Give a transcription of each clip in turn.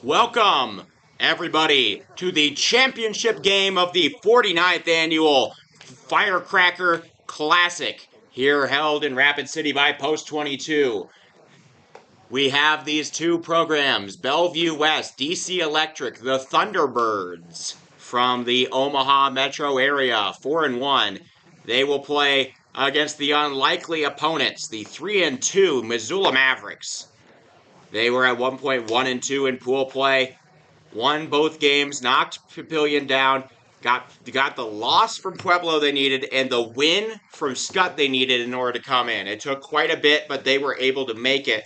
Welcome, everybody, to the championship game of the 49th annual Firecracker Classic, here held in Rapid City by Post 22. We have these two programs, Bellevue West, DC Electric, the Thunderbirds from the Omaha metro area, 4-1. They will play against the unlikely opponents, the 3-2 Missoula Mavericks. They were at 1.1-2 in pool play, won both games, knocked Papillion down, got the loss from Pueblo they needed, and the win from Scott they needed in order to come in. It took quite a bit, but they were able to make it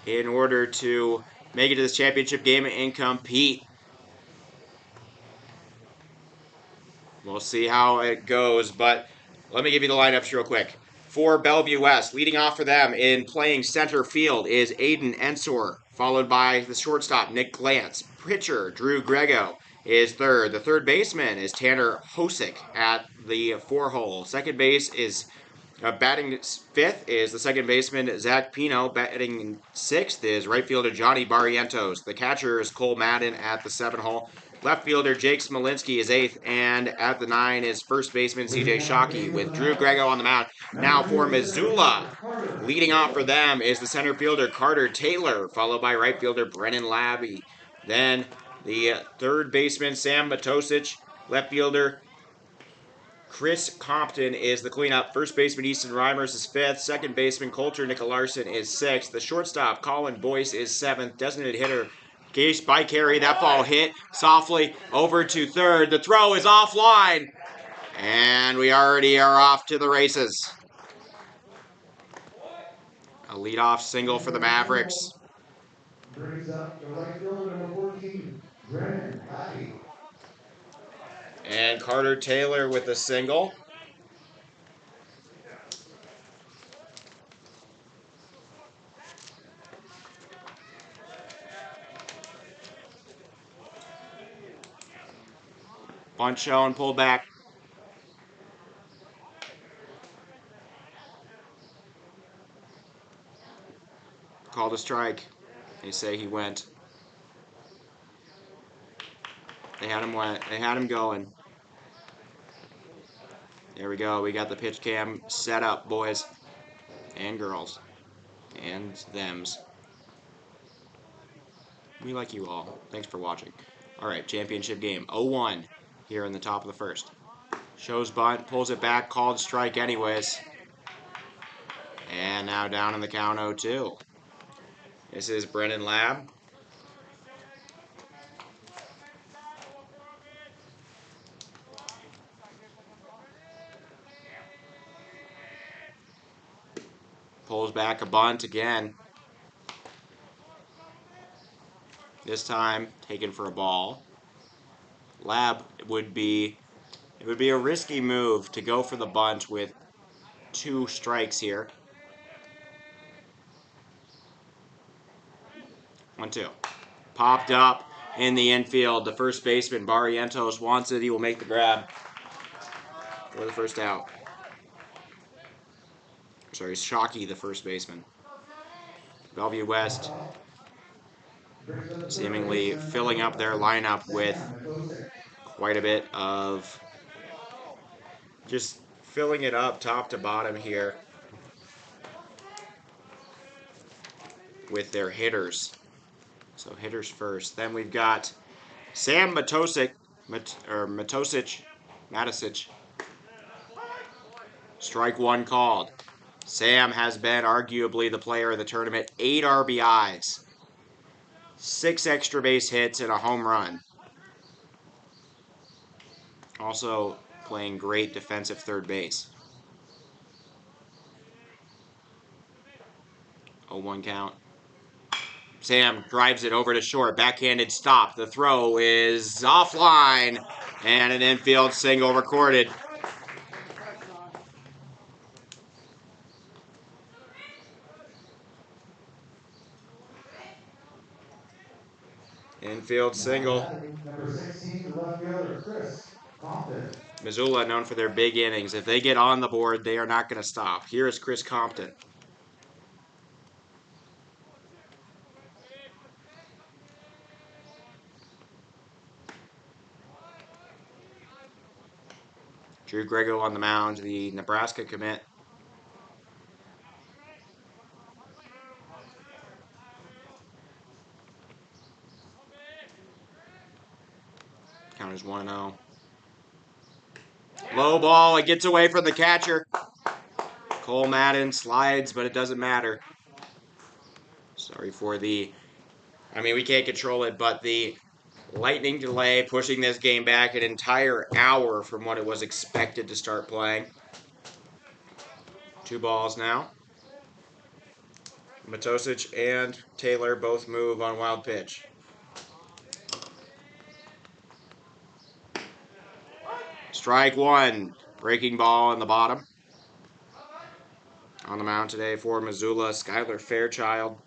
in order to make it to this championship game and compete. We'll see how it goes, but let me give you the lineups real quick. For Bellevue West, leading off for them in playing center field is Aiden Ensor, followed by the shortstop, Nick Glantz. Pitcher, Drew Grego, is third. The third baseman is Tanner Hosick at the 4-hole. Second base is batting fifth is the second baseman, Zach Pino. Batting sixth is right fielder Johnny Barrientos. The catcher is Cole Madden at the 7-hole. Left fielder Jake Smolinski is eighth, and at the 9 is first baseman CJ Shockey with Drew Grego on the mound. Now for Missoula, leading off for them is the center fielder Carter Taylor, followed by right fielder Brennan Labby. Then the third baseman Sam Matosic, left fielder Chris Compton is the cleanup. First baseman Easton Reimers is fifth. Second baseman Coulter Nicolarsson is sixth. The shortstop Colin Boyce is seventh. Designated hitter Gage by Carey. That ball hit softly over to third. The throw is offline. And we already are off to the races. A leadoff single for the Mavericks. Brings up the right fielder number 14, Brennan Labby. And Carter Taylor with a single. Bunt shown, pulled back. Called a strike. They say he went. They had him going. There we go. We got the pitch cam set up, boys and girls and thems. We like you all. Thanks for watching. All right, championship game. 0-1 here in the top of the first. Shows bunt, pulls it back, called strike anyways. And now down in the count 0-2. This is Brennan Lab. Pulls back a bunt again. This time taken for a ball. Lab would be a risky move to go for the bunt with 2 strikes here. 1-2. Popped up in the infield. The first baseman, Barrientos, wants it. He will make the grab for the first out. Sorry, Shockey, the first baseman. Bellevue West seemingly filling up their lineup with quite a bit of just filling it up top to bottom here with their hitters. So hitters first. Then we've got Sam Matosic. Strike 1 called. Sam has been arguably the player of the tournament. 8 RBIs, 6 extra base hits, and a home run. Also playing great defensive third base. 0-1 count. Sam drives it over to short. Backhanded stop. The throw is offline. And an infield single recorded. Infield single. Number 16, left fielder Chris Compton. Missoula known for their big innings. If they get on the board, they are not going to stop. Here is Chris Compton. Drew Grego on the mound, the Nebraska commit. Count is 1-0. Low ball. It gets away from the catcher. Cole Madden slides, but it doesn't matter. Sorry for the... I mean, we can't control it, but the lightning delay pushing this game back an entire hour from what it was expected to start playing. 2 balls now. Matosic and Taylor both move on wild pitch. Strike 1. Breaking ball in the bottom. On the mound today for Missoula, Skylar Fairchild.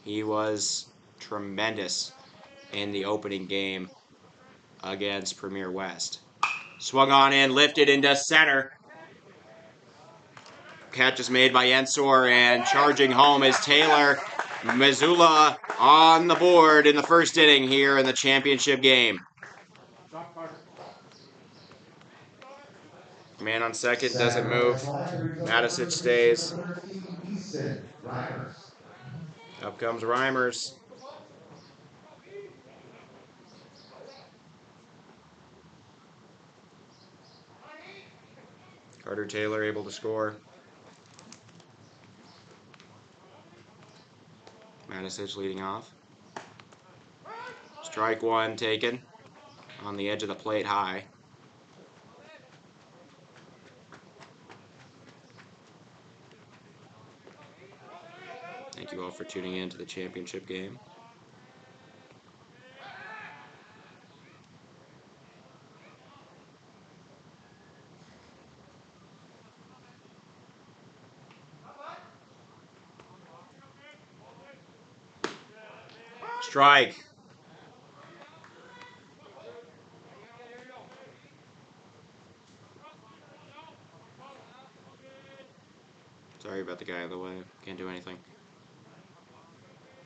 He was tremendous in the opening game against Premier West. Swung on in, lifted into center. Catch is made by Ensor, and charging home is Taylor. Missoula on the board in the first inning here in the championship game. Man on second doesn't move. Matisic stays. Up comes Reimers. Carter Taylor able to score. Matisic leading off. Strike 1 taken on the edge of the plate high. Thank you all for tuning in to the championship game. Strike. Sorry about the guy in the way. Can't do anything.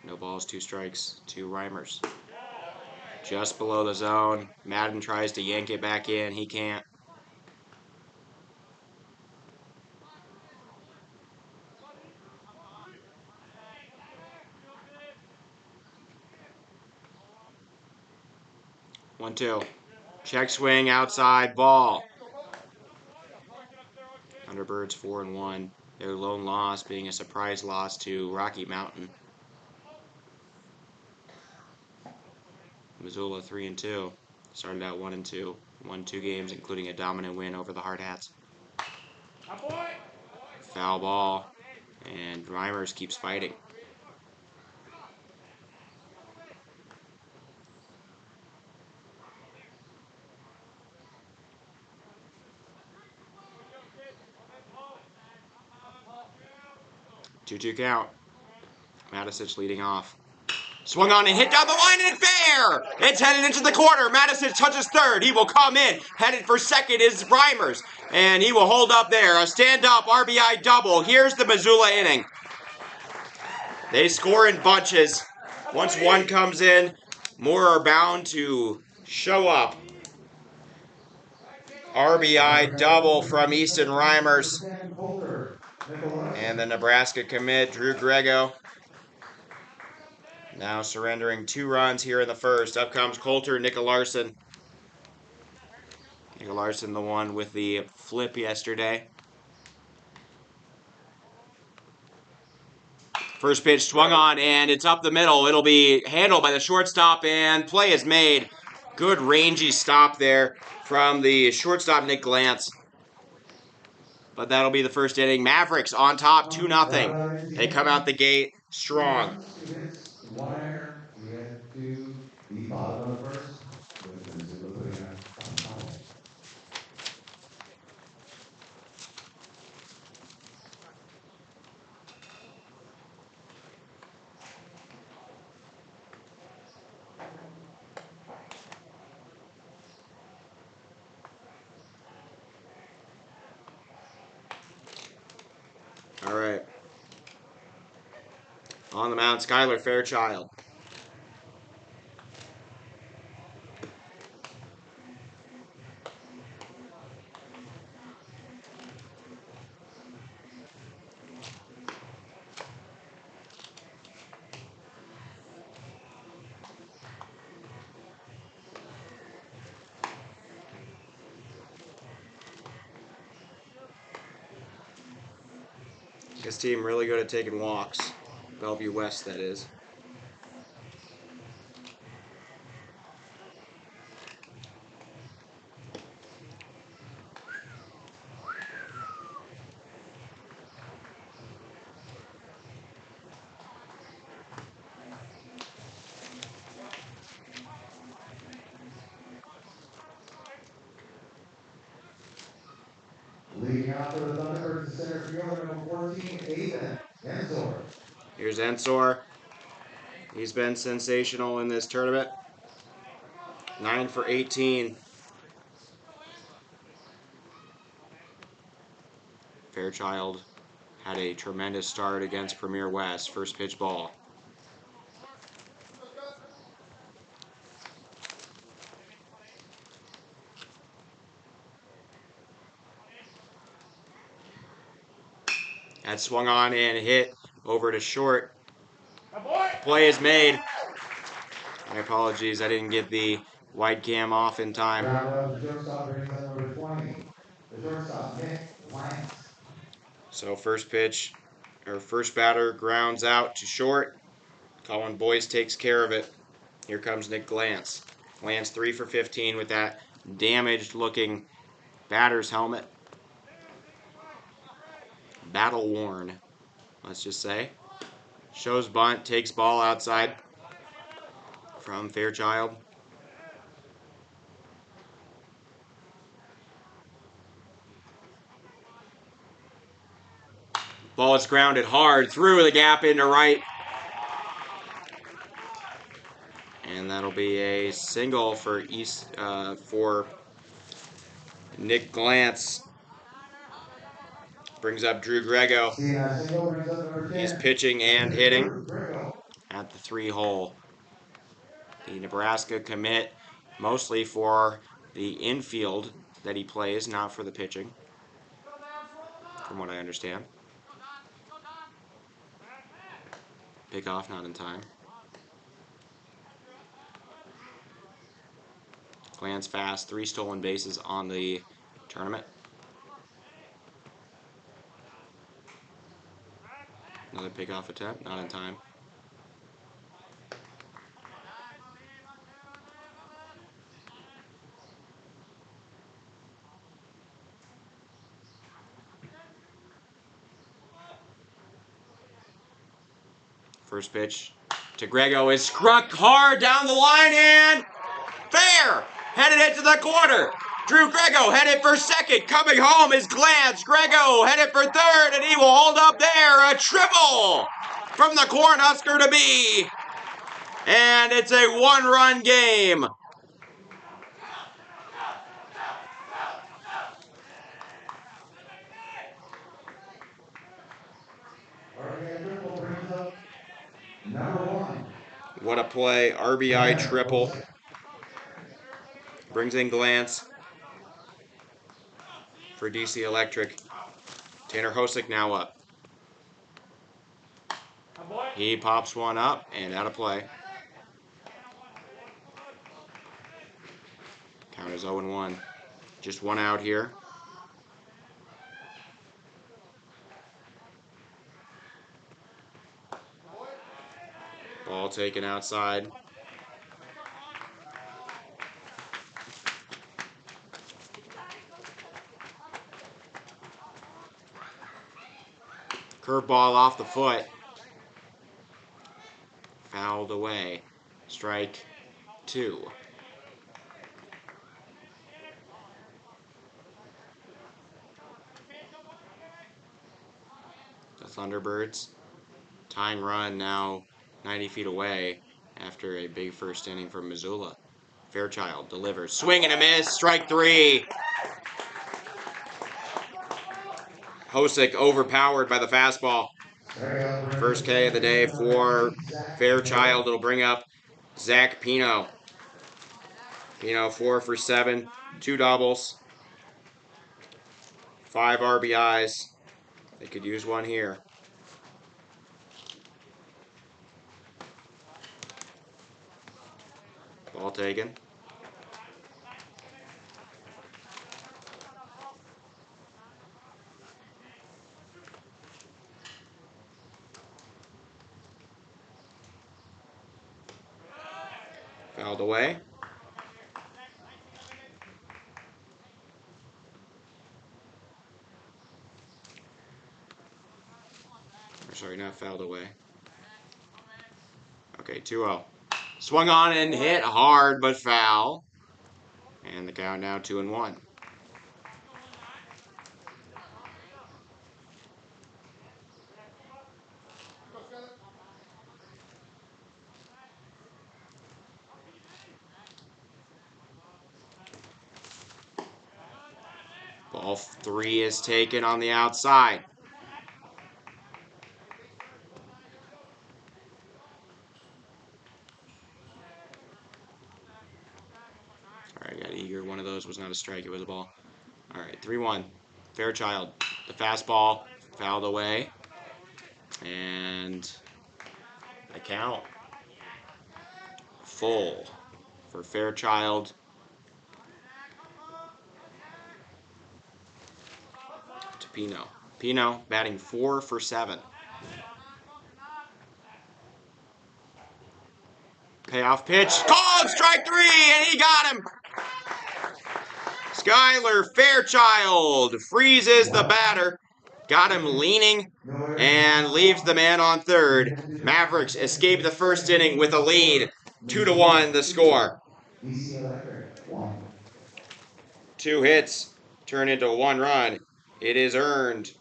No balls, 2 strikes, 2 Reimers. Just below the zone. Madden tries to yank it back in. He can't. One, 2. Check swing outside, ball. Thunderbirds 4-1. Their lone loss being a surprise loss to Rocky Mountain. Missoula 3-2. Started out 1-2. Won 2 games, including a dominant win over the Hard Hats. Foul ball, and Reimers keeps fighting. Two-two count. Matisic leading off. Swung on and hit down the line, and it's fair! It's headed into the corner. Matisic touches third. He will come in. Headed for second is Reimers, and he will hold up there. A stand-up RBI double. Here's the Missoula inning. They score in bunches. Once one comes in, more are bound to show up. RBI double from Easton Reimers. And the Nebraska commit, Drew Grego. Now surrendering 2 runs here in the first. Up comes Coulter, Nicolaarson. Nicolaarson, the one with the flip yesterday. First pitch swung on, and it's up the middle. It'll be handled by the shortstop, and play is made. Good rangy stop there from the shortstop, Nick Glantz. But that'll be the first inning. Mavericks on top, 2-0. They come out the gate strong. All right. On the mound, Skylar Fairchild. This team really good at taking walks. Bellevue West, that is. Leading off for the Thunderbirds, the center fielder, number 14, Aiden Ensor. Here's Ensor. He's been sensational in this tournament. 9 for 18. Fairchild had a tremendous start against Premier West. First pitch ball. That swung on and hit over to short. Play is made. My apologies, I didn't get the wide cam off in time. The shortstop brings up number 20. The shortstop, Nick Lance. So first pitch, or first batter grounds out to short. Colin Boyce takes care of it. Here comes Nick Glantz. Glantz 3 for 15 with that damaged looking batter's helmet. Battle worn, let's just say. Shows bunt, takes ball outside from Fairchild. Ball is grounded hard through the gap into right. And that'll be a single for Nick Glantz. Brings up Drew Grego. He's pitching and hitting at the 3-hole. The Nebraska commit mostly for the infield that he plays, not for the pitching, from what I understand. Pickoff not in time. Glantz fast, 3 stolen bases on the tournament. Another pickoff attempt, not in time. First pitch to Grego is struck hard down the line and fair! Headed into the corner. Drew Grego headed for second. Coming home is Glantz. Grego headed for third, and he will hold up there. A triple from the Cornhusker to be. And it's a 1-run game. What a play. RBI triple. Brings in Glantz for DC Electric. Tanner Hosick now up. He pops one up and out of play. Count is 0-1. Just one out here. Ball taken outside. Curveball off the foot. Fouled away. Strike 2. The Thunderbirds. Tying run now 90 feet away after a big first inning from Missoula. Fairchild delivers. Swing and a miss. Strike 3. Hosick overpowered by the fastball. First K of the day for Fairchild. It'll bring up Zach Pino. Pino 4 for 7. 2 doubles. 5 RBIs. They could use one here. Ball taken. Fouled away. Or sorry, not fouled away. Okay, 2-0. Swung on and hit hard, but foul. And the count now 2-1. Ball 3 is taken on the outside. All right, got eager. One of those was not a strike. It was a ball. All right, 3-1. Fairchild. The fastball fouled away. And the count full for Fairchild. To Pino. Pino batting 4 for 7. Payoff pitch. Called strike 3, and he got him. Skyler Fairchild freezes the batter. Got him leaning and leaves the man on third. Mavericks escape the first inning with a lead. 2-1 the score. DC Electric, 1. 2 hits turn into 1 run. It is earned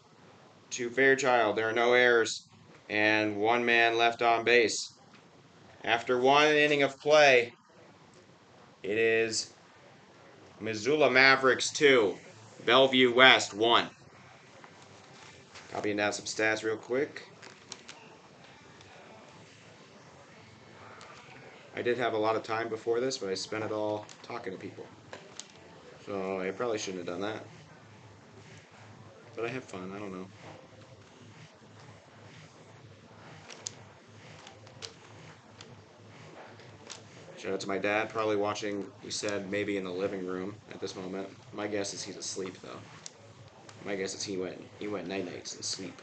to Fairchild. There are no errors and 1 man left on base. After 1 inning of play, it is Missoula Mavericks 2, Bellevue West 1. Copying down some stats real quick. I did have a lot of time before this, but I spent it all talking to people. So I probably shouldn't have done that. But I have fun, I don't know. Shout out to my dad, probably watching, we said maybe in the living room at this moment. My guess is he's asleep though. My guess is he went night-nights and sleep.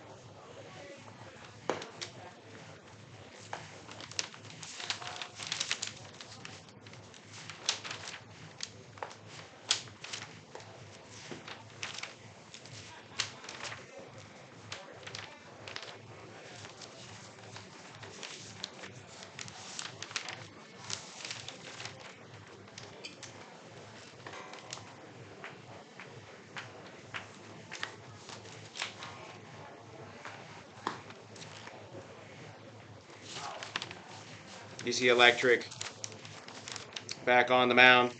DC Electric back on the mound.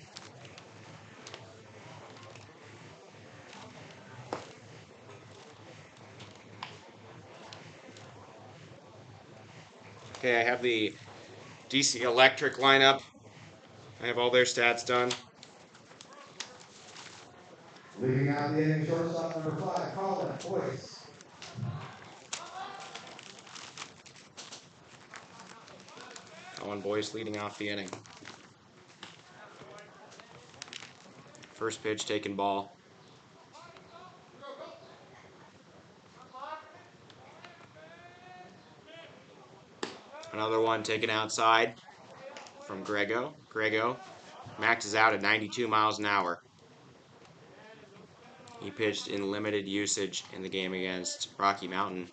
Okay, I have the DC Electric lineup. I have all their stats done. Leading out the inning, shortstop number 5, Colin Boyce. Colin Boyce leading off the inning. First pitch taken ball. Another one taken outside from Grego. Grego maxes out at 92 miles an hour. He pitched in limited usage in the game against Rocky Mountain.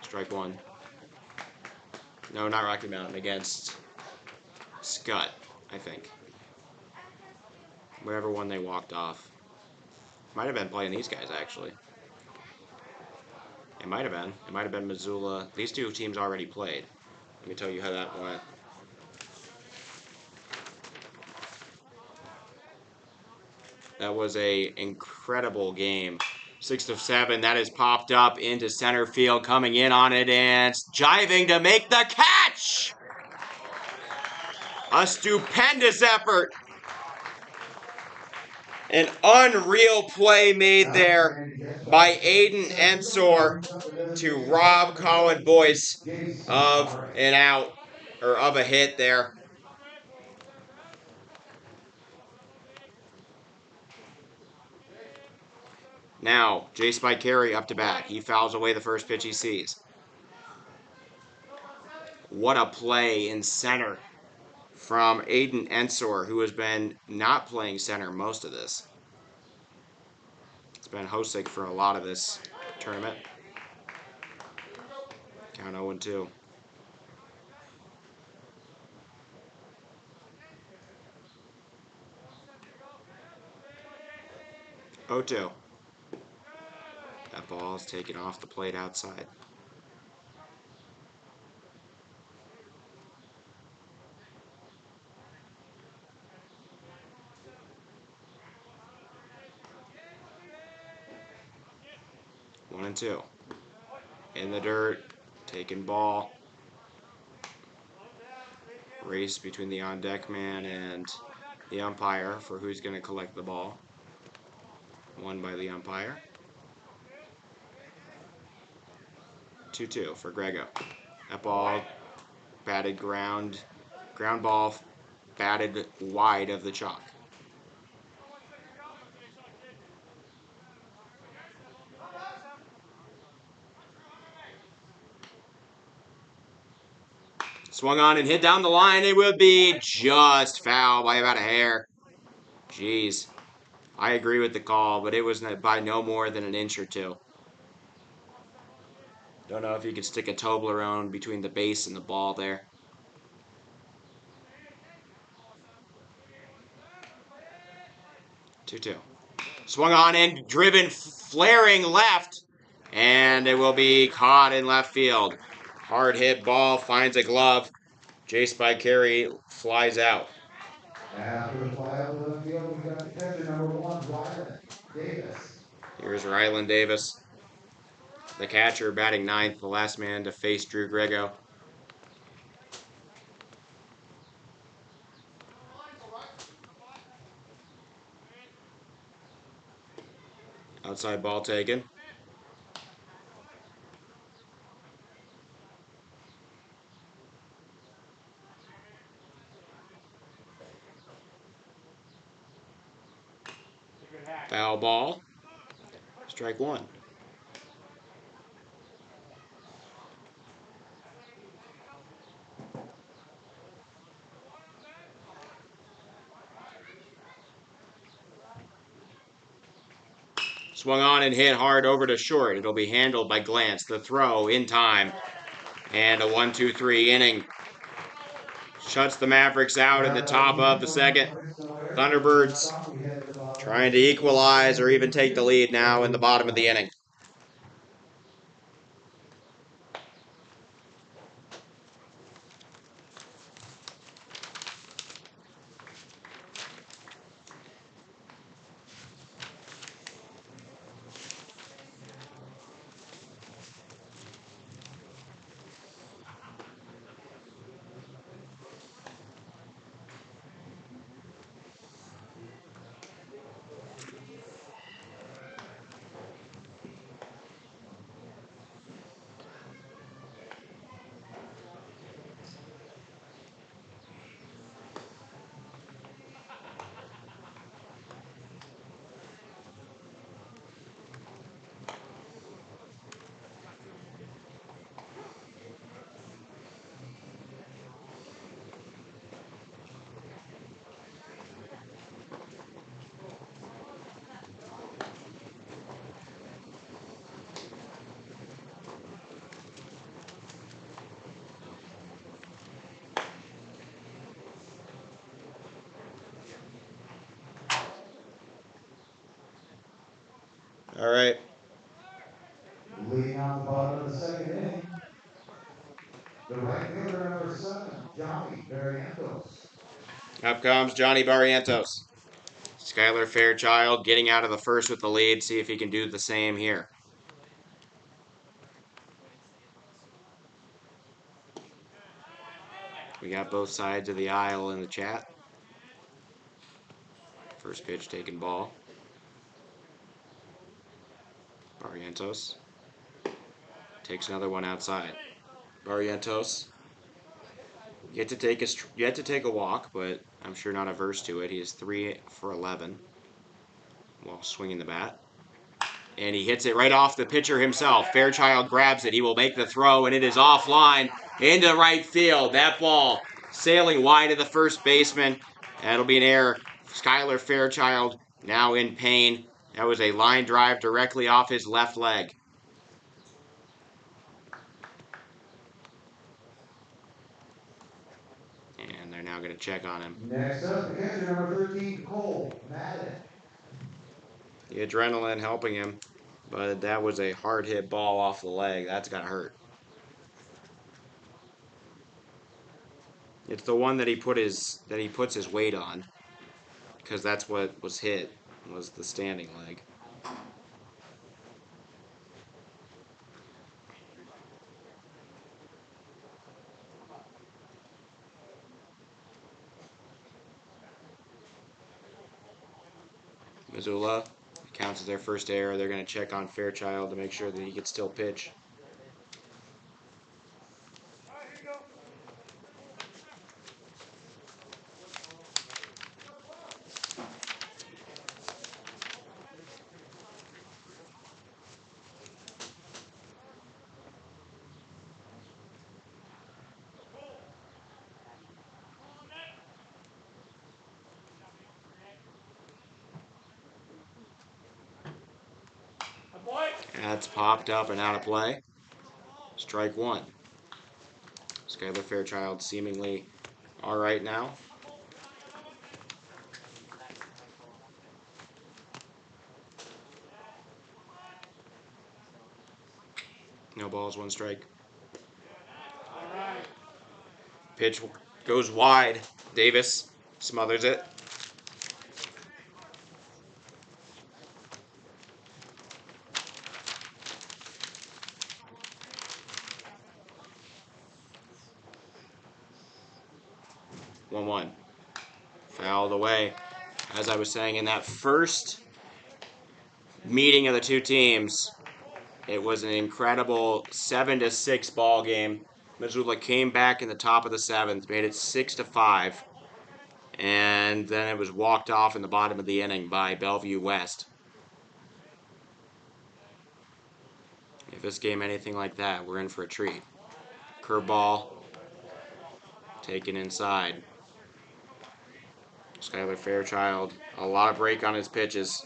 Strike 1. No, not Rocky Mountain. Against Scott, I think. Whatever one they walked off. Might have been playing these guys, actually. It might have been. It might have been Missoula. These two teams already played. Let me tell you how that went. That was a incredible game. 6 of 7. That is popped up into center field, coming in on it and jiving to make the catch. A stupendous effort. An unreal play made there by Aiden Ensor to rob Colin Boyce of an out, or of a hit there. Now, Jace by Carey up to bat. He fouls away the first pitch he sees. What a play in center. from Aiden Ensor, who has been not playing center most of this. It's been Hosick for a lot of this tournament. Count 0-2. 0-2. That ball is taken off the plate outside. One and two. In the dirt. Taken ball. Race between the on-deck man and the umpire for who's going to collect the ball. Won by the umpire. 2-2 for Grego. That ball batted ground ball batted wide of the chalk. Swung on and hit down the line. It will be just foul by about a hair. Jeez. I agree with the call, but it was by no more than an inch or two. Don't know if you could stick a Toblerone between the base and the ball there. Two. Swung on and driven, flaring left, and it will be caught in left field. Hard hit ball finds a glove. Jace by Carey flies out. After the fly out to left field, we got the catcher, number 1, Ryland Davis. Here's Ryland Davis, the catcher, batting ninth, the last man to face Drew Grego. Outside ball taken. Foul ball. Strike one. Swung on and hit hard over to short. It'll be handled by Glance. The throw in time. And a 1-2-3 inning. Shuts the Mavericks out in the top of the second. Thunderbirds trying to equalize or even take the lead now in the bottom of the inning. All right. Leading off the bottom of the second inning, the right fielder, number 7, Johnny Barrientos. Up comes Johnny Barrientos. Skylar Fairchild getting out of the first with the lead. See if he can do the same here. We got both sides of the aisle in the chat. First pitch taken ball. Barrientos takes another one outside. Barrientos. You have to take a walk, but I'm sure not averse to it. He is 3 for 11 while swinging the bat. And he hits it right off the pitcher himself. Fairchild grabs it. He will make the throw, and it is offline into right field. That ball sailing wide of the first baseman. That'll be an error. Skylar Fairchild now in pain. That was a line drive directly off his left leg. And they're now going to check on him. Next up, the catcher, number 13, Cole Madden. The adrenaline helping him, but that was a hard hit ball off the leg. That's got to hurt. It's the one that he puts his weight on, because that's what was hit, was the standing leg. Missoula counts as their first error. They're going to check on Fairchild to make sure that he can still pitch. That's popped up and out of play. Strike one. Skylar Fairchild seemingly all right now. No balls, one strike. Pitch goes wide. Davis smothers it. One. Fouled away. As I was saying, in that first meeting of the two teams, it was an incredible 7-6 ball game. Missoula came back in the top of the seventh, made it 6-5, and then it was walked off in the bottom of the inning by Bellevue West. If this game anything like that, we're in for a treat. Curveball taken inside. Skylar Fairchild, a lot of break on his pitches.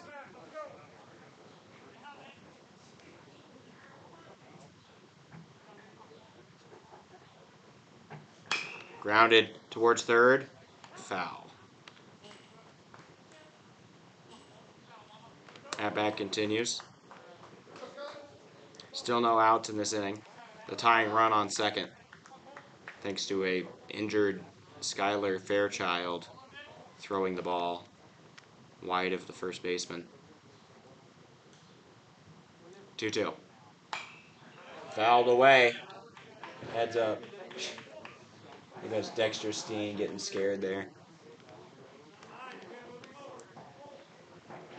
Grounded towards third. Foul. At bat continues. Still no outs in this inning. The tying run on second, thanks to a injured Skylar Fairchild throwing the ball wide of the first baseman. 2-2. Fouled away. Heads up. I think that's Dexter Steen getting scared there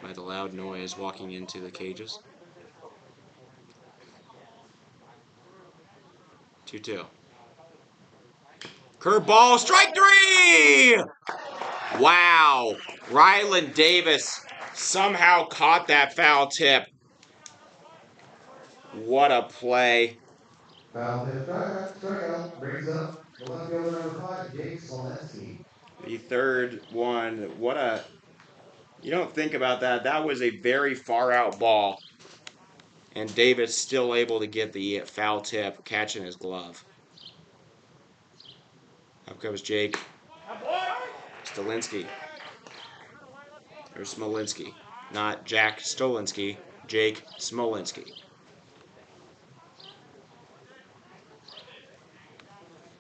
by the loud noise walking into the cages. 2-2. Curveball, strike three! Wow. Ryland Davis somehow caught that foul tip. What a play. Foul tip strikeout brings up the left fielder, number 5, Jake Smolensky. The third one, you don't think about that. That was a very far out ball. And Davis still able to get the foul tip, catching his glove. Up comes Jake Stolinsky. Or Smolinski. Not Jack Stolinsky, Jake Smolinski.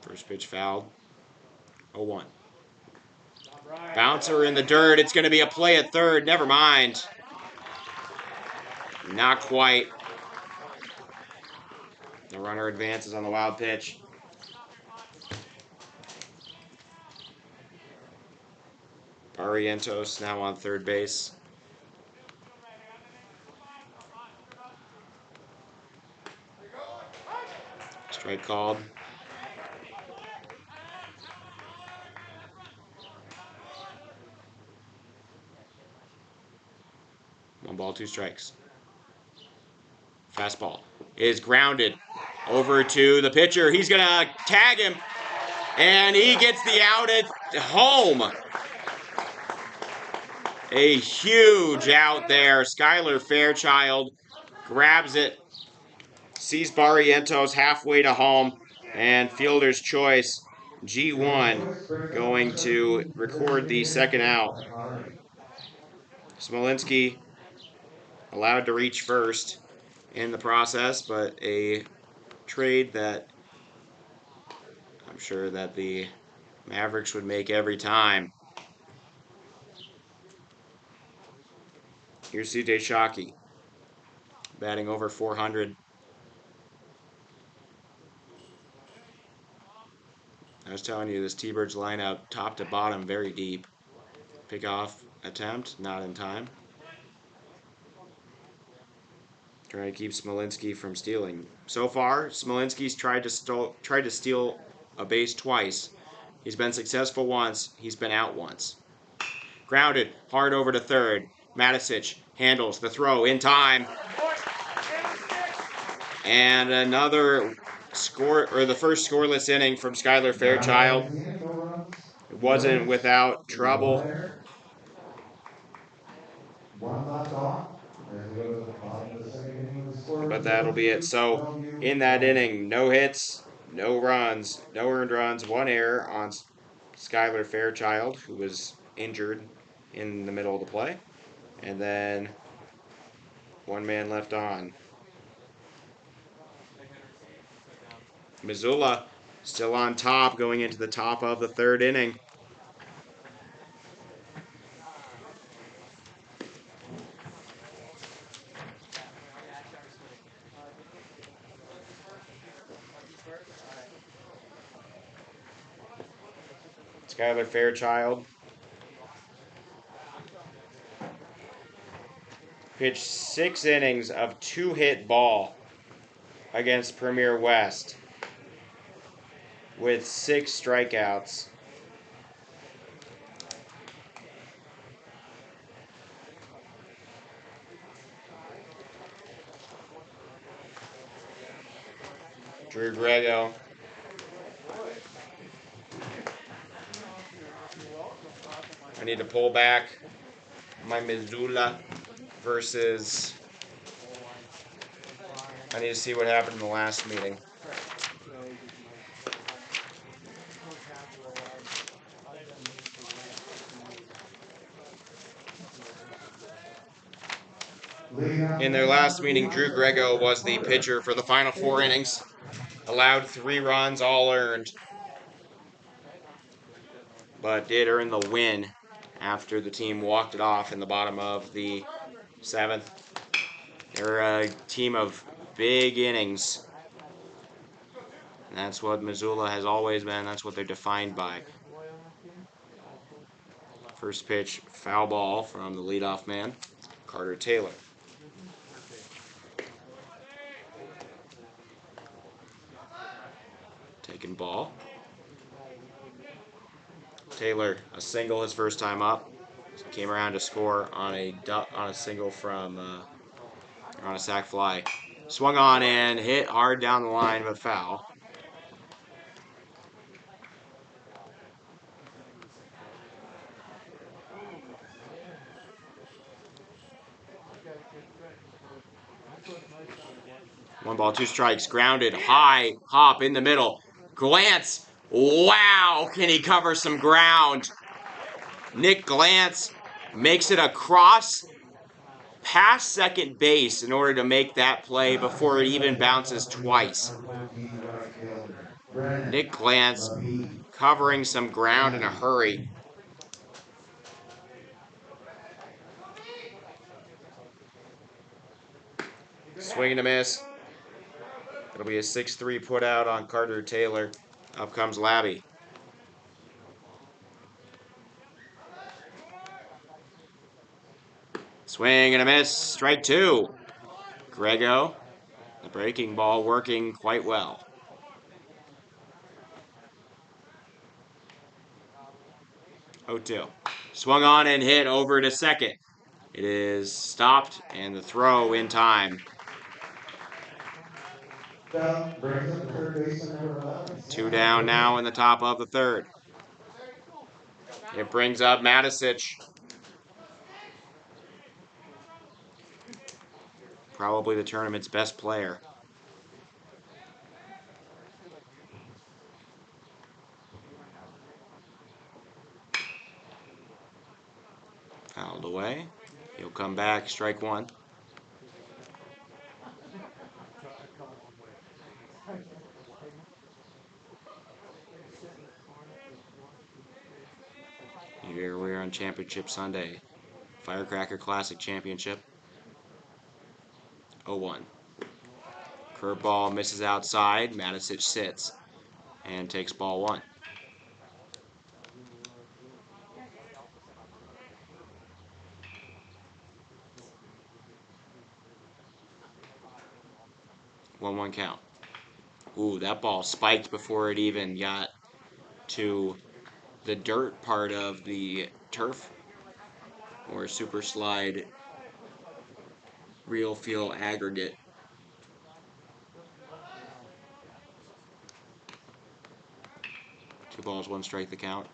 First pitch fouled. 0-1. Bouncer in the dirt. It's going to be a play at third. Never mind. Not quite. The runner advances on the wild pitch. Barrientos now on third base. Strike called. One ball, two strikes. Fastball is grounded over to the pitcher. He's going to tag him. And he gets the out at home. A huge out there. Skylar Fairchild grabs it, sees Barrientos halfway to home, and fielder's choice, G1, going to record the second out. Smolinski allowed to reach first in the process, but a trade that I'm sure that the Mavericks would make every time. Here's CJ Shockey, batting over 400. I was telling you, this T-Birds lineup, top to bottom, very deep. Pickoff attempt, not in time. Trying to keep Smolinski from stealing. So far, Smolinski's tried to steal a base twice. He's been successful once. He's been out once. Grounded, hard over to third. Matisic handles the throw in time. And another score, or the first scoreless inning from Skylar Fairchild. It wasn't without trouble. One left off as we go to the bottom of the second inning with the score. But that'll be it. So in that inning, no hits, no runs, no earned runs, one error on Skylar Fairchild, who was injured in the middle of the play. And then one man left on. Missoula still on top going into the top of the third inning. Skylar Fairchild pitched 6 innings of 2-hit ball against Premier West with 6 strikeouts. Drew Grego I need to pull back my Missoula versus. I need to see what happened in the last meeting. In their last meeting, Drew Grego was the pitcher for the final 4 innings. Allowed 3 runs, all earned. But did earn the win after the team walked it off in the bottom of the 7th. They're a team of big innings. And that's what Missoula has always been. That's what they're defined by. First pitch, foul ball from the leadoff man, Carter Taylor. Taking ball. Taylor, a single his first time up. Came around to score on a single from on a sac fly. Swung on and hit hard down the line, but foul. One ball, 2 strikes. Grounded, high, hop in the middle. Glance. Wow, can he cover some ground? Nick Glance makes it across past second base in order to make that play before it even bounces twice. Nick Glance covering some ground in a hurry. Swing and a miss. It'll be a 6-3 put out on Carter Taylor. Up comes Labby. Swing and a miss. Strike 2. Grego, the breaking ball working quite well. 0-2. Swung on and hit over to second. It is stopped and the throw in time. Bell brings up the third baseman, number 11. 2 down now in the top of the third. It brings up Matisic. Probably the tournament's best player. Fouled away. He'll come back, strike one. Here we are on Championship Sunday. Firecracker Classic Championship. 0-1. Curveball misses outside. Matisic sits and takes ball one. One count. Ooh, that ball spiked before it even got to the dirt part of the turf or super slide real feel aggregate. Two balls, one strike the count.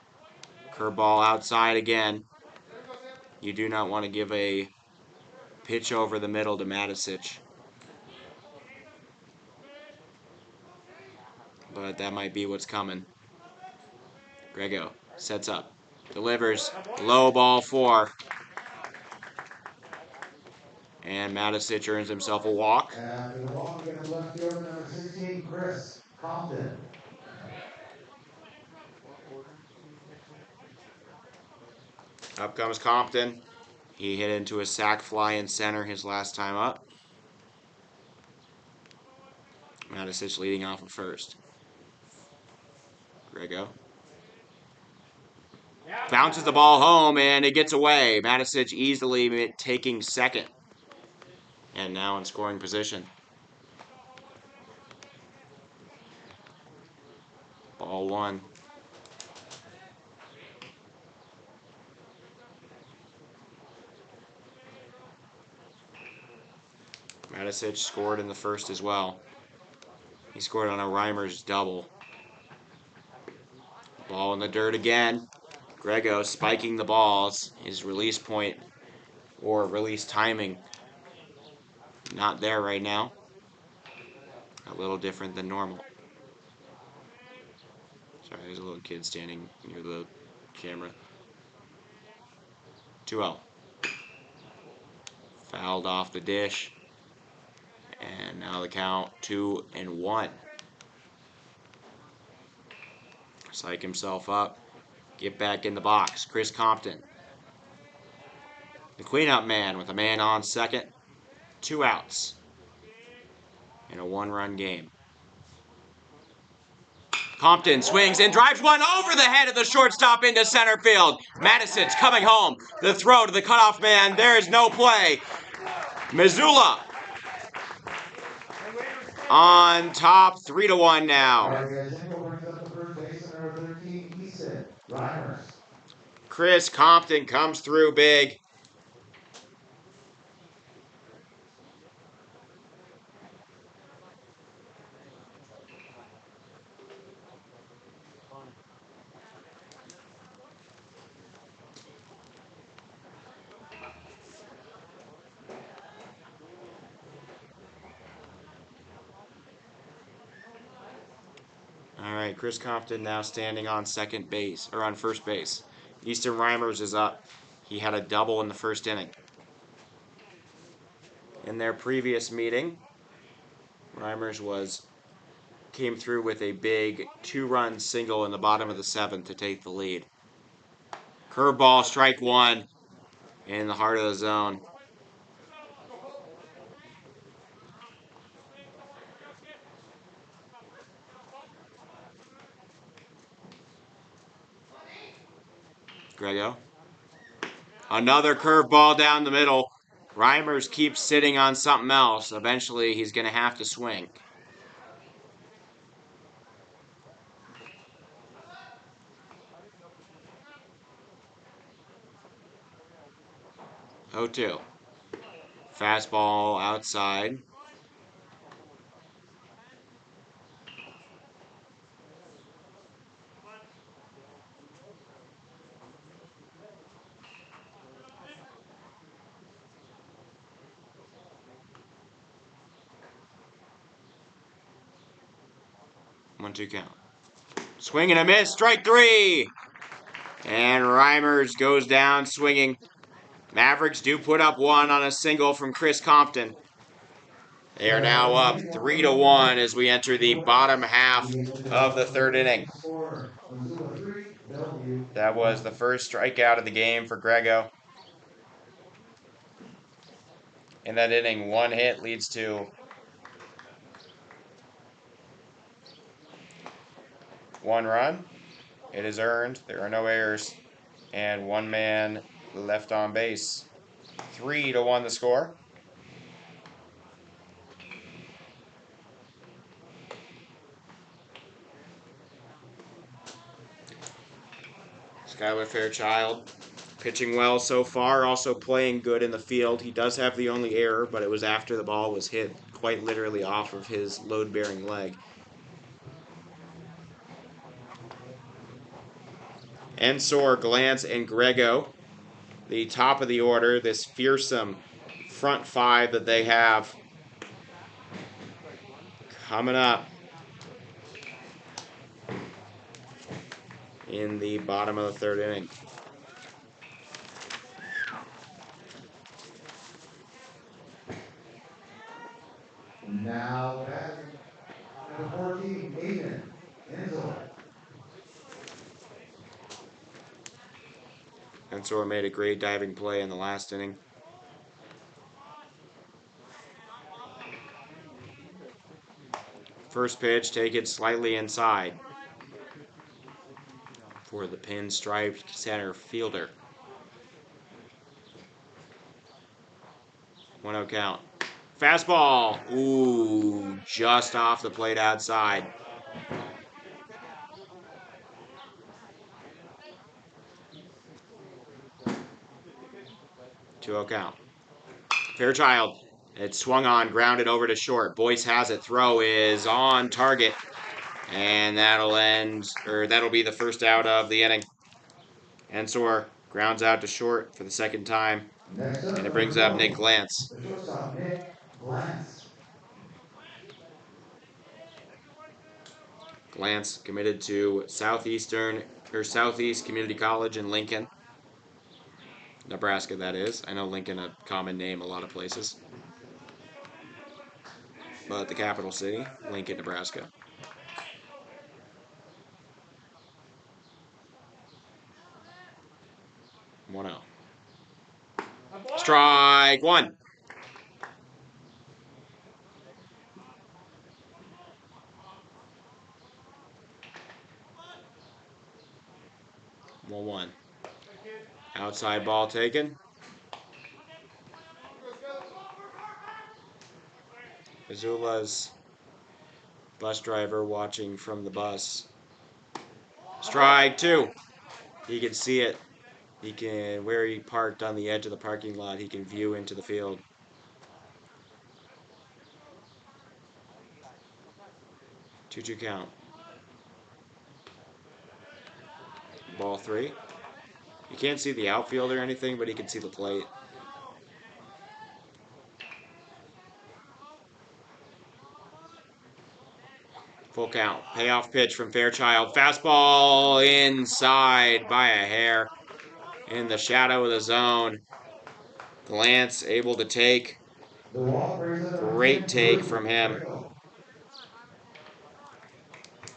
Curveball outside again. You do not want to give a pitch over the middle to Matisic. But that might be what's coming. Grego sets up. Delivers. Low ball four. And Matisic earns himself a walk. After the walk, we get the left fielder, number 16, Chris Compton. Up comes Compton. He hit into a sac fly in center his last time up. Matisic leading off at first. Grego bounces the ball home and it gets away. Matisic easily taking second. And now in scoring position. Ball one. Matisic scored in the first as well. He scored on a Reimers double. Ball in the dirt again. Grego spiking the balls. His release point or release timing not there right now. A little different than normal. Sorry, there's a little kid standing near the camera. 2-0. Fouled off the dish. And now the count 2-1. Psych himself up. Get back in the box. Chris Compton. The cleanup man with a man on second. 2 outs. In a 1-run game. Compton swings and drives one over the head of the shortstop into center field. Matisic coming home. The throw to the cutoff man. There is no play. Missoula on top, 3-1 now. Chris Compton comes through big. All right, Chris Compton now standing on second base, or on first base. Easton Reimers is up. He had a double in the first inning. In their previous meeting, Reimers came through with a big 2-run single in the bottom of the 7th to take the lead. Curveball, strike one, in the heart of the zone. Grego. Another curveball down the middle. Reimers keeps sitting on something else. Eventually, he's going to have to swing. Oh, 2. Fastball outside. 1-2 count. Swing and a miss. Strike 3. And Reimers goes down swinging. Mavericks do put up 1 on a single from Chris Compton. They are now up 3-1 as we enter the bottom half of the 3rd inning. Score, Missoula 3, Bellevue. That was the first strikeout of the game for Grego. In that inning, 1 hit leads to 1 run. It is earned. There are no errors. And 1 man left on base. 3-1 the score. Skylar Fairchild pitching well so far, also playing good in the field. He does have the only error, but it was after the ball was hit quite literally off of his load-bearing leg. Ensor, Glantz, and Grego, the top of the order, this fearsome front 5 that they have coming up in the bottom of the 3rd inning. Now batting, number 14, Aiden Ensor. Ensor made a great diving play in the last inning. First pitch, take it slightly inside for the pinstriped center fielder. 1-0 count. Fastball. Ooh, just off the plate outside. 2-0 count. Fairchild. It swung on, grounded over to short. Boyce has it. Throw is on target. And that'll be the first out of the inning. Ensor grounds out to short for the 2nd time. Next up, And it brings up Nick Glantz. the shortstop, Nick Glantz. Glantz committed to Southeast Community College in Lincoln, Nebraska, that is. I know Lincoln, a common name a lot of places. But the capital city, Lincoln, Nebraska. One out. Strike 1. One. Outside ball taken. Missoula's bus driver watching from the bus. Strike 2. He can see it. Where he parked on the edge of the parking lot, he can view into the field. 2-2 count. Ball 3. You can't see the outfield or anything, but he can see the plate. Full count. Payoff pitch from Fairchild. Fastball inside by a hair. In the shadow of the zone. Glantz able to take. Great take from him.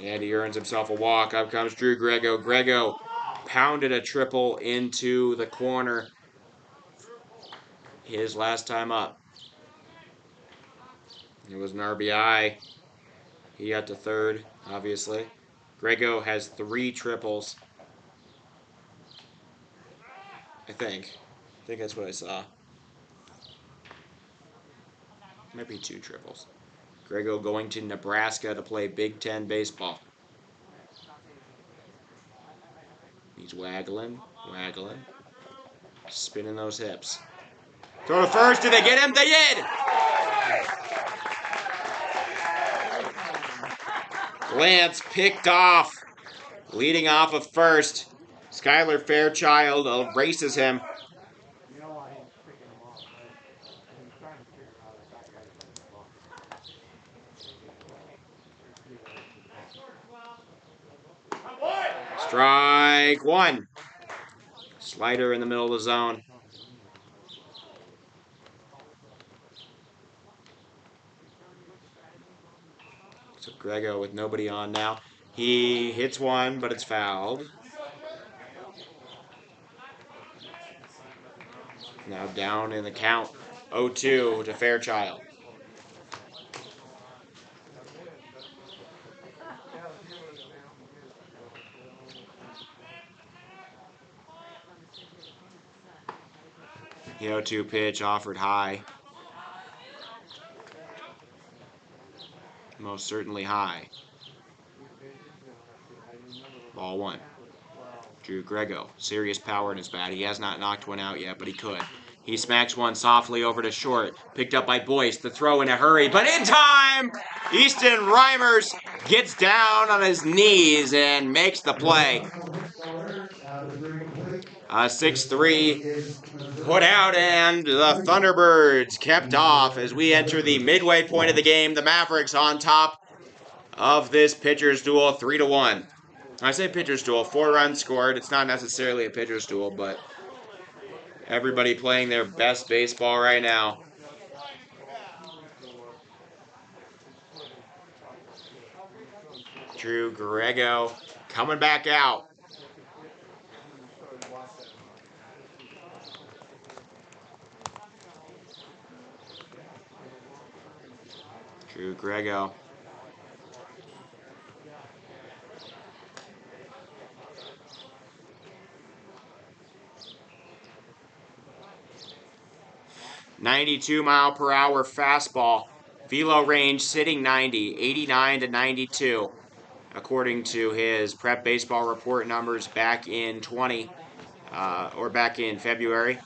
And he earns himself a walk. Up comes Drew Grego. Grego pounded a triple into the corner his last time up. It was an RBI. He got to 3rd, obviously. Grego has 3 triples. I think that's what I saw. Might be 2 triples. Grego going to Nebraska to play Big Ten baseball. He's waggling. Spinning those hips. Throw to first. Did they get him? They did! Glantz picked off. Leading off of first. Skylar Fairchild erases him. Strike one. Slider in the middle of the zone. So Grego with nobody on now. He hits one, but it's fouled. Now down in the count. 0-2 to Fairchild. The 0-2 pitch offered high. Most certainly high. Ball one. Drew Grego. Serious power in his bat. He has not knocked one out yet, but he could. He smacks one softly over to short. Picked up by Boyce. The throw in a hurry, but in time! Easton Reimers gets down on his knees and makes the play. A 6-3 put out, and the Thunderbirds kept off as we enter the midway point of the game. The Mavericks on top of this pitcher's duel, 3-1. I say pitcher's duel, 4 runs scored. It's not necessarily a pitcher's duel, but everybody playing their best baseball right now. Drew Grego coming back out. Drew Grego. .92-mile-per-hour fastball. Velo range sitting 90, 89 to 92, according to his prep baseball report numbers back in back in February.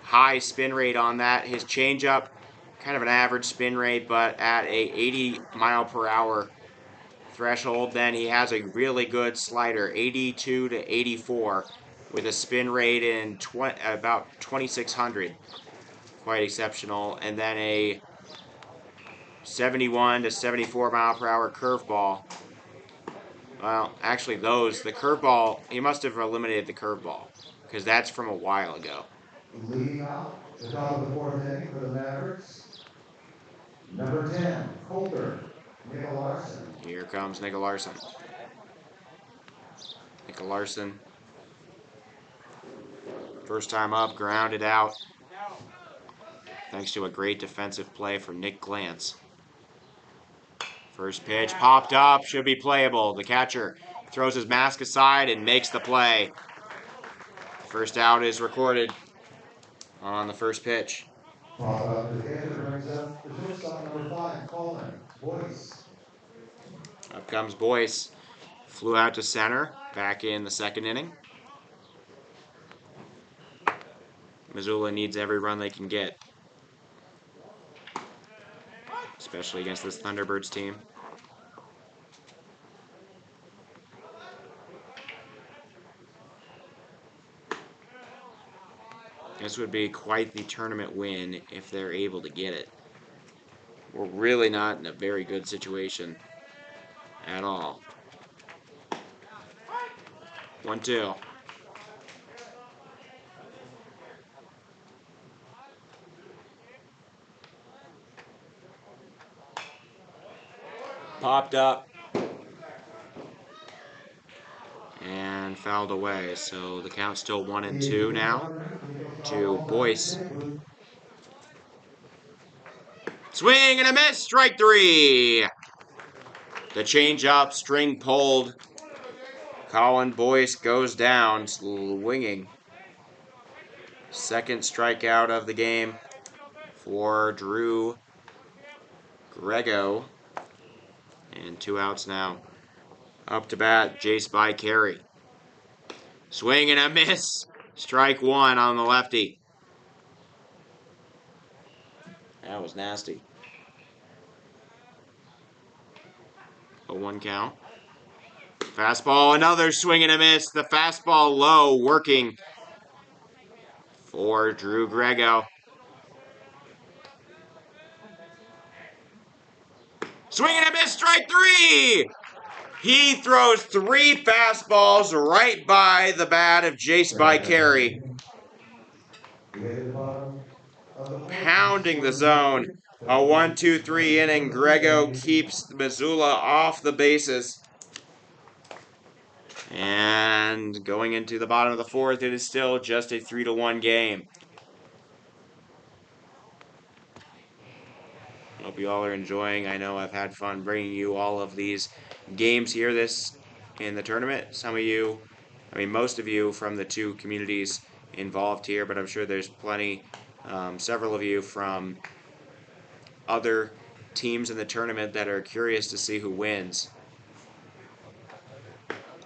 High spin rate on that. His changeup, kind of an average spin rate, but at a 80-mile-per-hour threshold. Then he has a really good slider, 82 to 84, with a spin rate in about 2,600. Quite exceptional. And then a 71 to 74 mile per hour curveball. Well, actually, the curveball, he must have eliminated the curveball because that's from a while ago. Leading off the top of the fourth inning for the Mavericks, number 10, Colter, Nickel Larson. Here comes Nickel Larson. Nickel Larson. First time up, grounded out. Thanks to a great defensive play from Nick Glantz. First pitch popped up, should be playable. The catcher throws his mask aside and makes the play. First out is recorded on the first pitch. Pop up to the catcher brings up the shortstop, number 5, Colin Boyce. Up comes Boyce. Flew out to center back in the second inning. Missoula needs every run they can get, especially against this Thunderbirds team. This would be quite the tournament win if they're able to get it. We're really not in a very good situation at all. 1-2. Popped up and fouled away. So the count's still 1-2 now to Boyce. Swing and a miss, strike 3. The changeup, string pulled. Colin Boyce goes down, swinging. Second strikeout of the game for Drew Grego. And 2 outs now. Up to bat, Jace by Carey. Swing and a miss. Strike 1 on the lefty. That was nasty. A 1 count. Fastball, another swing and a miss. The fastball low, working for Drew Grego. Swing and a miss, strike 3! He throws 3 fastballs right by the bat of Jace Carey, We get to the bottom of the fourth. pounding the zone. A 1-2-3 inning. Grego keeps Missoula off the bases. And going into the bottom of the fourth, it is still just a 3-1 game. Hope you all are enjoying. I know I've had fun bringing you all of these games here in the tournament. Some of you, most of you from the 2 communities involved here, but I'm sure there's plenty, several of you from other teams in the tournament that are curious to see who wins.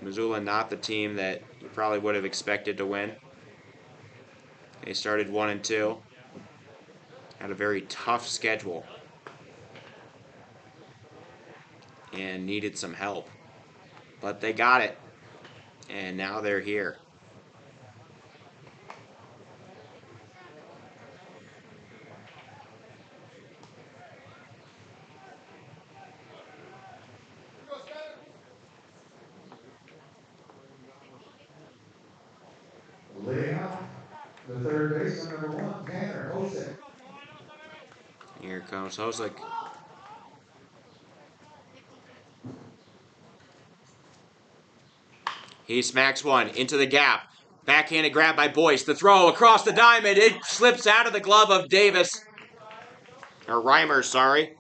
Missoula not the team that you probably would have expected to win. They started 1-2. Had a very tough schedule and needed some help. But they got it. And now they're here. Leading off, the third baseman, number 1, Tanner Hosick. Here comes Hosick. He smacks one into the gap. Backhanded grab by Boyce. The throw across the diamond. It slips out of the glove of Davis. Or Reimer, sorry.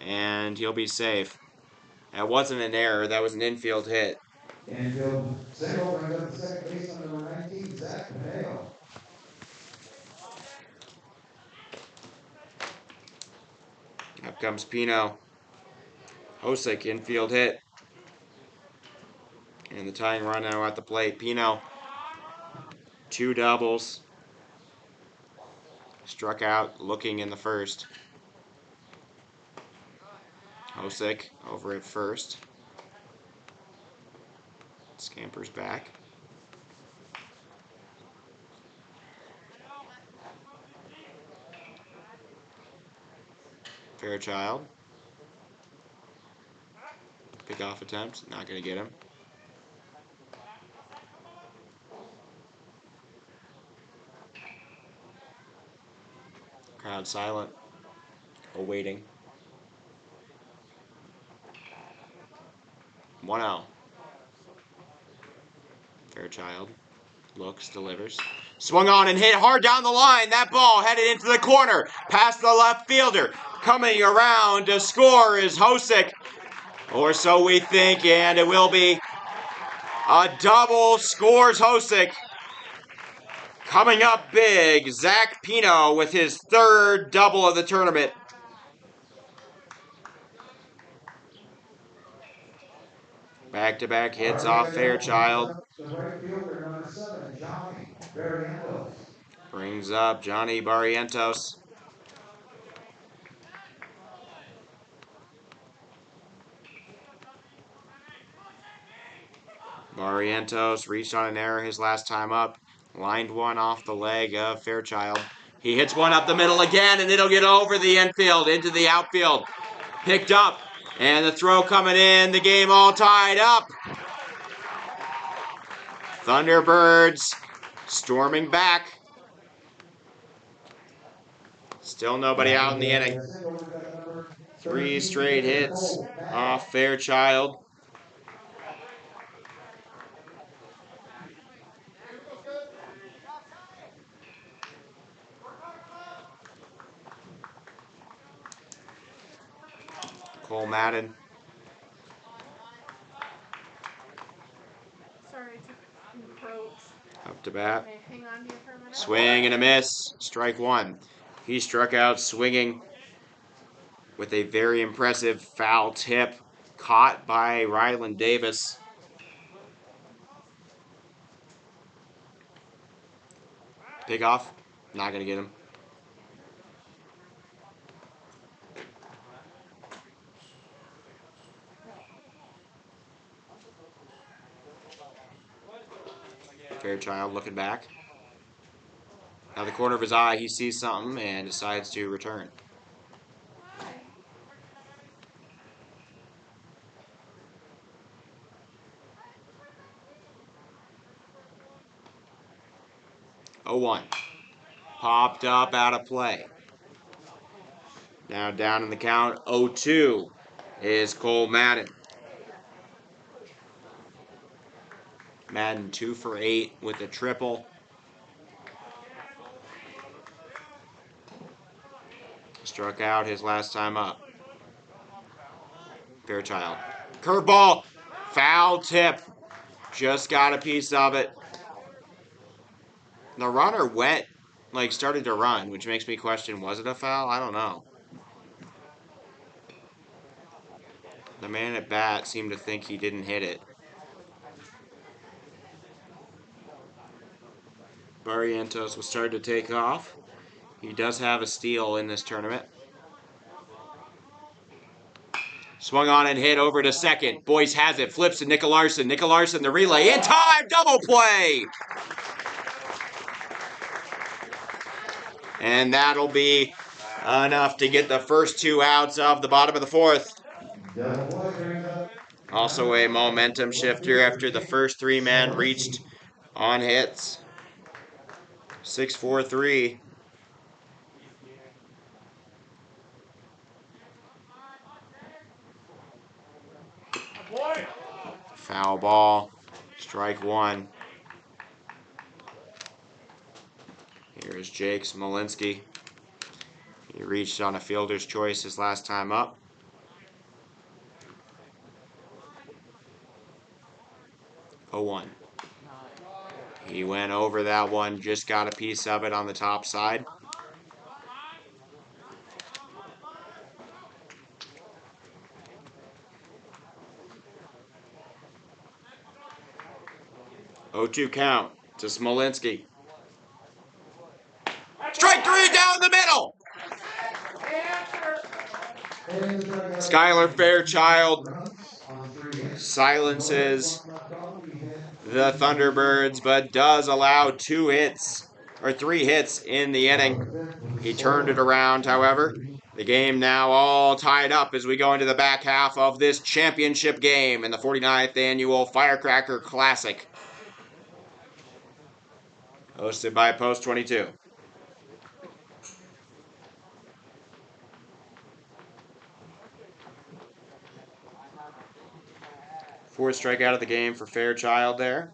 And he'll be safe. That wasn't an error. That was an infield hit. Infield single brings up the second baseman, number 19, Zach Pineo. Up comes Pino. Hosick, infield hit. And the tying run now at the plate. Pino, 2 doubles. Struck out looking in the first. Hosick over at first. Scampers back. Fairchild. Pickoff attempt. Not going to get him. Crowd silent. Awaiting. 1-0. Fairchild looks, delivers. Swung on and hit hard down the line. That ball headed into the corner. Past the left fielder. Coming around to score is Hosick. Or so we think, and it will be a double. Scores Hosick. Coming up big, Zach Pino with his 3rd double of the tournament. Back-to-back hits off Fairchild. The right fielder, number 7, Johnny Barrientos. Brings up Johnny Barrientos. Barrientos reached on an error his last time up. Lined one off the leg of Fairchild. He hits one up the middle again, and it'll get over the infield into the outfield. Picked up, and the throw coming in. The game all tied up. Thunderbirds storming back. Still nobody out in the inning. 3 straight hits off Fairchild. Cole Madden. Sorry to encroach. Up to bat. May I hang on here for a minute? Swing and a miss. Strike 1. He struck out swinging with a very impressive foul tip caught by Ryland Davis. Pick off. Not going to get him. Fairchild looking back. Out of the corner of his eye, he sees something and decides to return. 0-1. Popped up out of play. Now down in the count, 0-2 is Cole Madden. Madden 2 for 8 with a triple. Struck out his last time up. Fairchild. Curveball. Foul tip. Just got a piece of it. The runner went, started to run, which makes me question, was it a foul? I don't know. The man at bat seemed to think he didn't hit it. Barrientos will start to take off. He does have a steal in this tournament. Swung on and hit over to second. Boyce has it. Flips to Nicolarson. Nicolarson, the relay. In time! Double play! And that'll be enough to get the first 2 outs of the bottom of the 4th. Double play brings up. Also a momentum shifter after the first 3 men reached on hits. 6-4-3. Foul ball. Strike 1. Here's Jake Smolinski. He reached on a fielder's choice his last time up. Oh, 1. He went over that one, just got a piece of it on the top side. Oh, 2 count to Smolinski. Strike 3 down the middle. Skylar Fairchild silences the Thunderbirds, but does allow 3 hits in the inning. He turned it around, however. The game now all tied up as we go into the back half of this championship game in the 49th annual Firecracker Classic, hosted by Post 22. Fourth strikeout of the game for Fairchild there.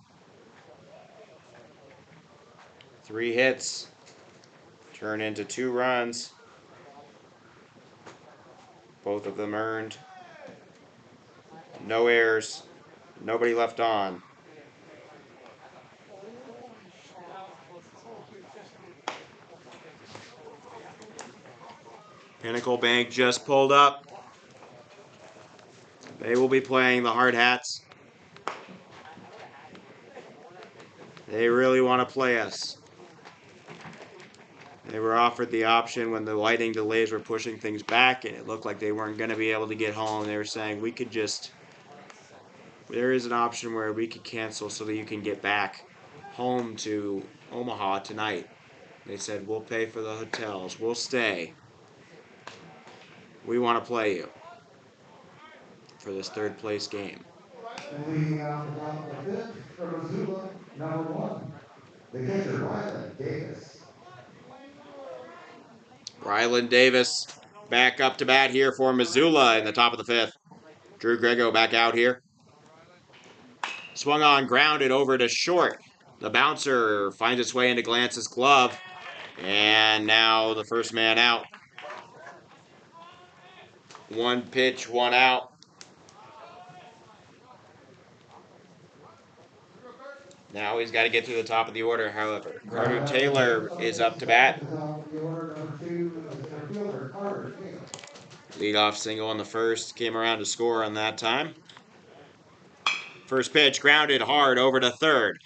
3 hits turn into 2 runs. Both of them earned. No errors. Nobody left on. Pinnacle Bank just pulled up. They will be playing the Hard Hats. They really want to play us. They were offered the option when the lighting delays were pushing things back and it looked like they weren't going to be able to get home. They were saying, there is an option where we could cancel so that you can get back home to Omaha tonight. They said, we'll pay for the hotels. We'll stay. We want to play you for this 3rd place game. Leading off the top of the 5th for Missoula, number 1, the catcher, Ryland Davis. Ryland Davis back up to bat here for Missoula in the top of the 5th. Drew Grego back out here. Swung on, grounded over to short. The bouncer finds its way into Glance's glove. And now the first man out. 1 pitch, 1 out. Now he's got to get through the top of the order, however. Carter Taylor is up to bat. Leadoff single on the first. Came around to score on that time. First pitch grounded hard over to third.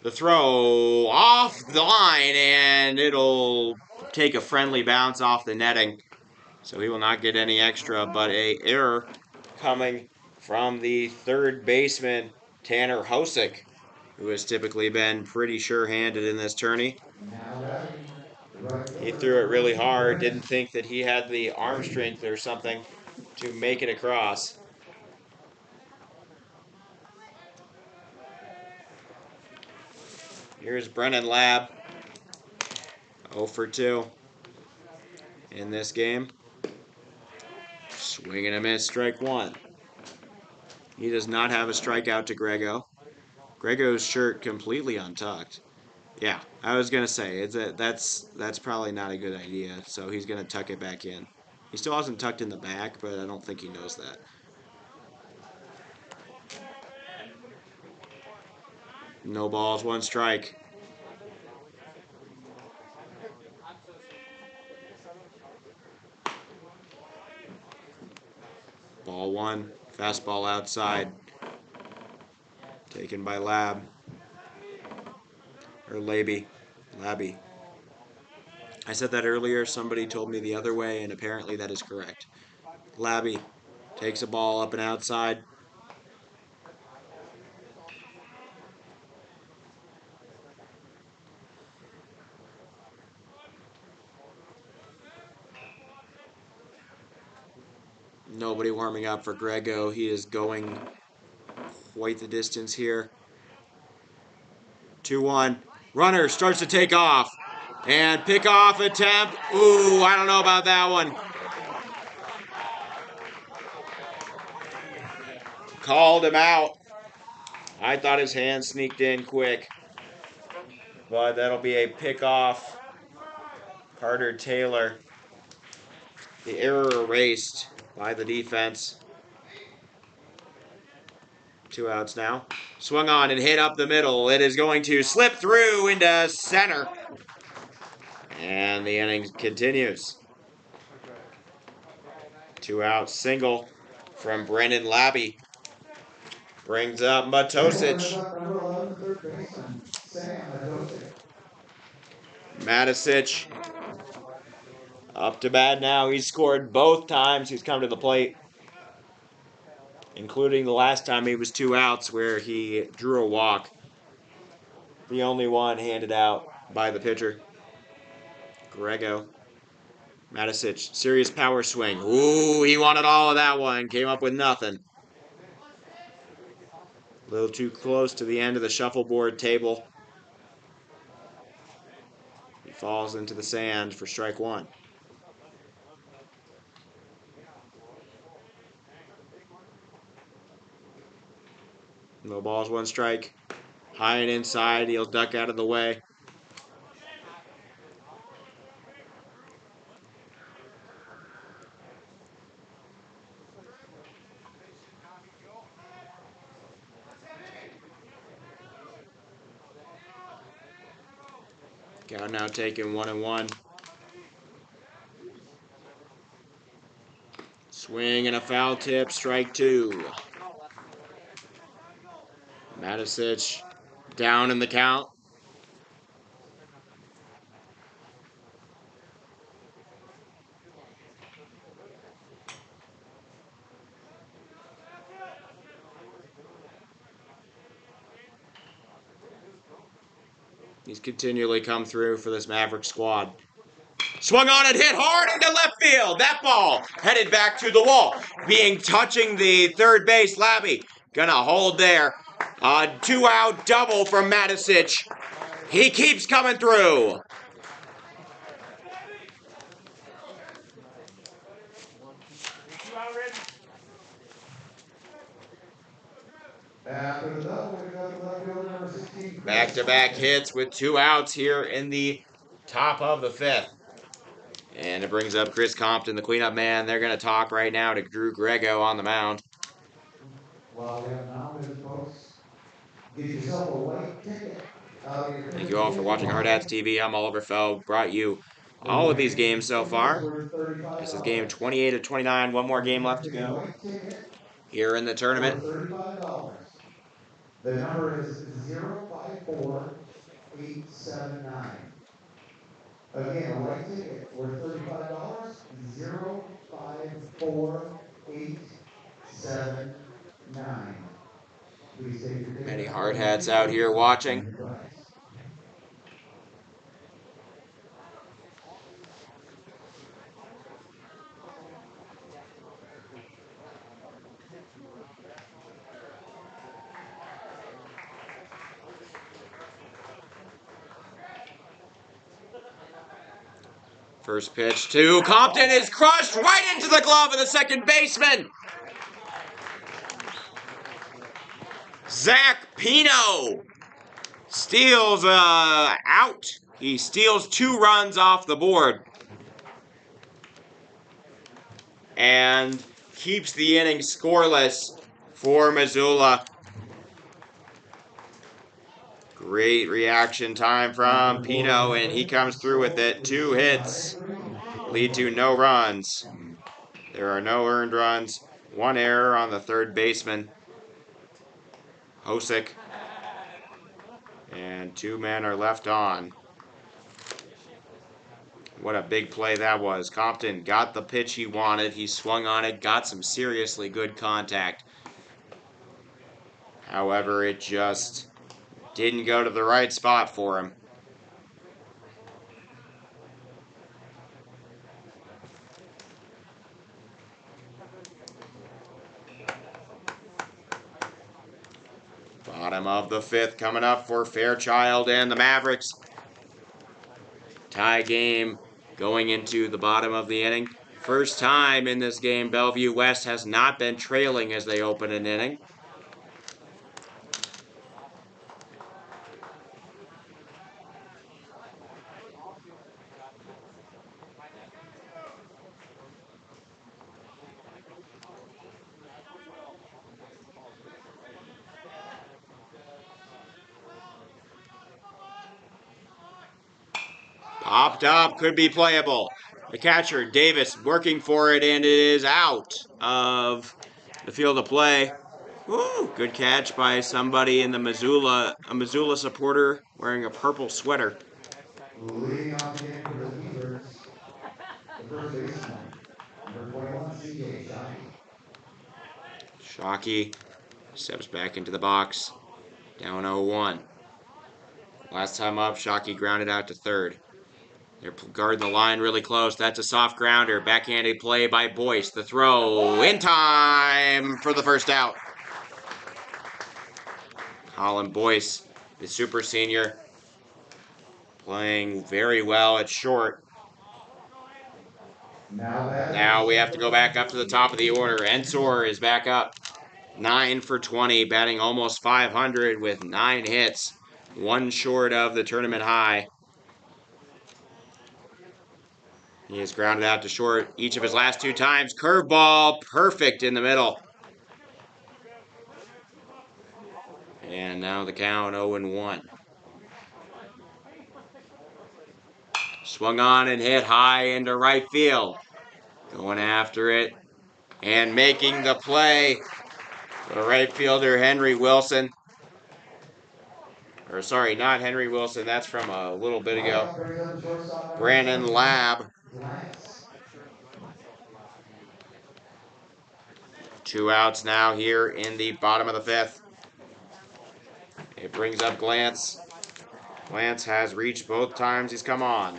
The throw off the line, and it'll take a friendly bounce off the netting. So he will not get any extra, but a error coming from the third baseman, Tanner Hosick, who has typically been pretty sure-handed in this tourney. He threw it really hard, didn't think that he had the arm strength or something to make it across. Here's Brennan Labb. 0 for 2 in this game. Swing and a miss, strike one. He does not have a strikeout to Grego. Grego's shirt completely untucked. Yeah, I was gonna say that's probably not a good idea. So he's gonna tuck it back in. He still hasn't tucked in the back, but I don't think he knows that. No balls, one strike. Ball one, fastball outside. Taken by Labby. Labby. I said that earlier. Somebody told me the other way, and apparently that is correct. Labby takes a ball up and outside. Nobody warming up for Grego. He is going quite the distance here. 2-1. Runner starts to take off. And pickoff attempt. Ooh, I don't know about that one. Called him out. I thought his hand sneaked in quick. But that'll be a pickoff. Carter Taylor. The error erased by the defense. 2 outs now. Swung on and hit up the middle. It is going to slip through into center. And the inning continues. 2 outs, single from Brendan Labby. Brings up Matosic. Number 11, third baseman, Sam Matosic. Matosic up to bat now. He's scored both times he's come to the plate, including the last time he was 2 outs where he drew a walk. The only one handed out by the pitcher. Grego. Matosic, serious power swing. Ooh, he wanted all of that one. Came up with nothing. A little too close to the end of the shuffleboard table. He falls into the sand for strike one. No balls, one strike. High and inside. He'll duck out of the way. Count now taken 1-1. Swing and a foul tip, strike two. Matosic down in the count. He's continually come through for this Maverick squad. Swung on and hit hard into left field. That ball headed back to the wall. Touching the third base, Labby. Gonna hold there. A 2-out double from Matosic. He keeps coming through. After the double, we got the left fielder, number 16. Back-to-back hits with 2 outs here in the top of the 5th. And it brings up Chris Compton, the cleanup man. They're going to talk right now to Drew Grego on the mound. While we have mounded folks, get yourself a white ticket out of your. Thank you all for watching Hard Hats TV. I'm Oliver Feld. Brought you all of these games so far. This is game 28 of 29. One more game left to go here in the tournament. $35. The number is 054879. Again, a white ticket worth $35. 054879. Please take your ticket. Many hard hats out here watching. First pitch to Compton is crushed right into the glove of the second baseman. Zach Pino steals out. He steals 2 runs off the board and keeps the inning scoreless for Missoula. Great reaction time from Pino, and he comes through with it. 2 hits lead to no runs. There are no earned runs. 1 error on the third baseman, Hosick, and 2 men are left on. What a big play that was. Compton got the pitch he wanted. He swung on it, got some seriously good contact. However, it just didn't go to the right spot for him. Bottom of the 5th coming up for Fairchild and the Mavericks. Tie game going into the bottom of the inning. First time in this game, Bellevue West has not been trailing as they open an inning. Popped up, could be playable. The catcher, Davis, working for it, and it is out of the field of play. Woo, good catch by somebody in the Missoula, a Missoula supporter wearing a purple sweater. Leading off the game for the Thunderbirds, the first baseman, number 21, C.J. Shockey. Shockey steps back into the box, down 0-1. Last time up, Shockey grounded out to third. They're guarding the line really close. That's a soft grounder. Backhanded play by Boyce. The throw in time for the first out. Colin Boyce, the super senior, playing very well at short. Now we have to go back up to the top of the order. Ensor is back up. 9 for 20, batting almost 500 with 9 hits. 1 short of the tournament high. He has grounded out to short each of his last 2 times. Curveball, perfect in the middle. And now the count 0-1. Swung on and hit high into right field. Going after it and making the play. The right fielder, Henry Wilson. Or sorry, not Henry Wilson. That's from a little bit ago. Brandon Lab. 2 outs now here in the bottom of the 5th. It brings up Glantz. Glantz has reached both times he's come on.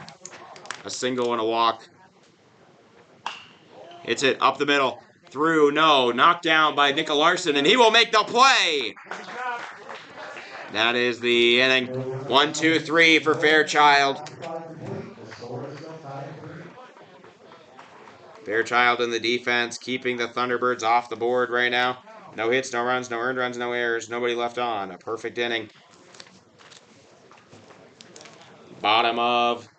A single and a walk. Hits it up the middle. Through, no. Knocked down by Nickel Larson, and he will make the play. That is the inning. 1, 2, 3 for Fairchild. Fairchild in the defense, keeping the Thunderbirds off the board right now. No hits, no runs, no earned runs, no errors, nobody left on. A perfect inning. Bottom of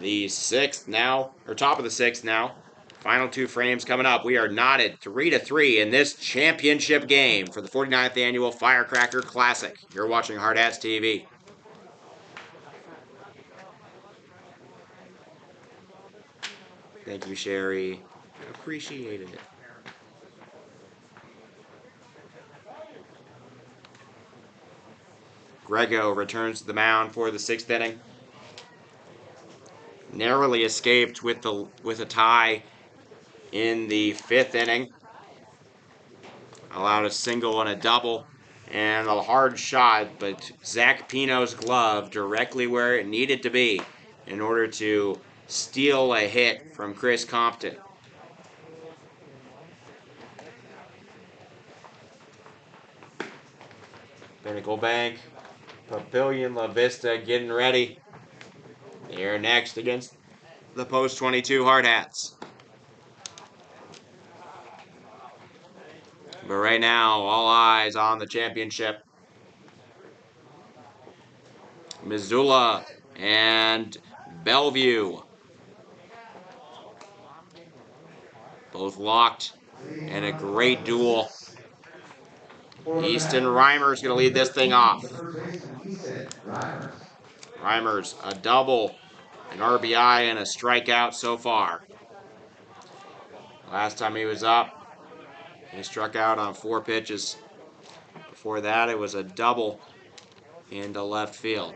the 6th now, or top of the 6th now. Final 2 frames coming up. We are knotted 3-3 in this championship game for the 49th annual Firecracker Classic. You're watching Hard Hats TV. Thank you, Sherry. Appreciated it. Grego returns to the mound for the 6th inning. Narrowly escaped with a tie in the 5th inning. Allowed a single and a double and a hard shot, but Zach Pino's glove directly where it needed to be in order to steal a hit from Chris Compton. Pinnacle Bank, Pavilion La Vista getting ready. They're next against the Post 22 Hard Hats. But right now, all eyes on the championship. Missoula and Bellevue. Both locked in a great duel. For the Easton Mavericks, Reimer's going to lead number this thing 13, off. the first baseman, Easton Reimers. Reimers, a double, an RBI, and a strikeout so far. Last time he was up, he struck out on 4 pitches. Before that, it was a double into left field.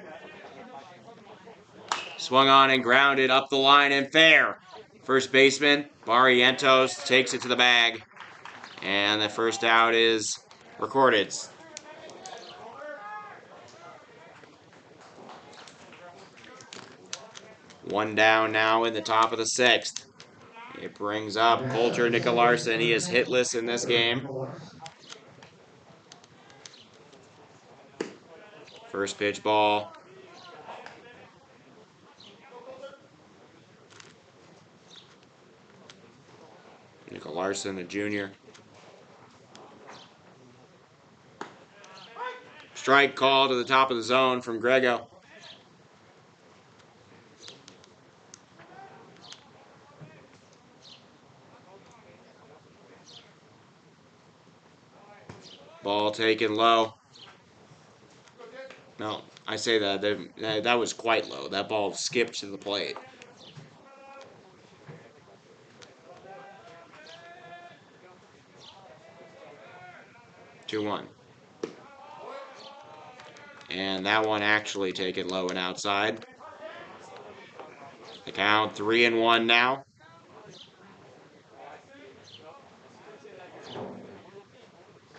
Swung on and grounded up the line and fair. First baseman, Barrientos, takes it to the bag. And the first out is recorded. One down now in the top of the 6th. It brings up Coulter Nicolarson. He is hitless in this game. First pitch ball. Nicolarson, the junior. Strike call to the top of the zone from Grego. Ball taken low. No, I say that was quite low. That ball skipped to the plate. Two one. And that one actually taken low and outside. The count 3-1 now.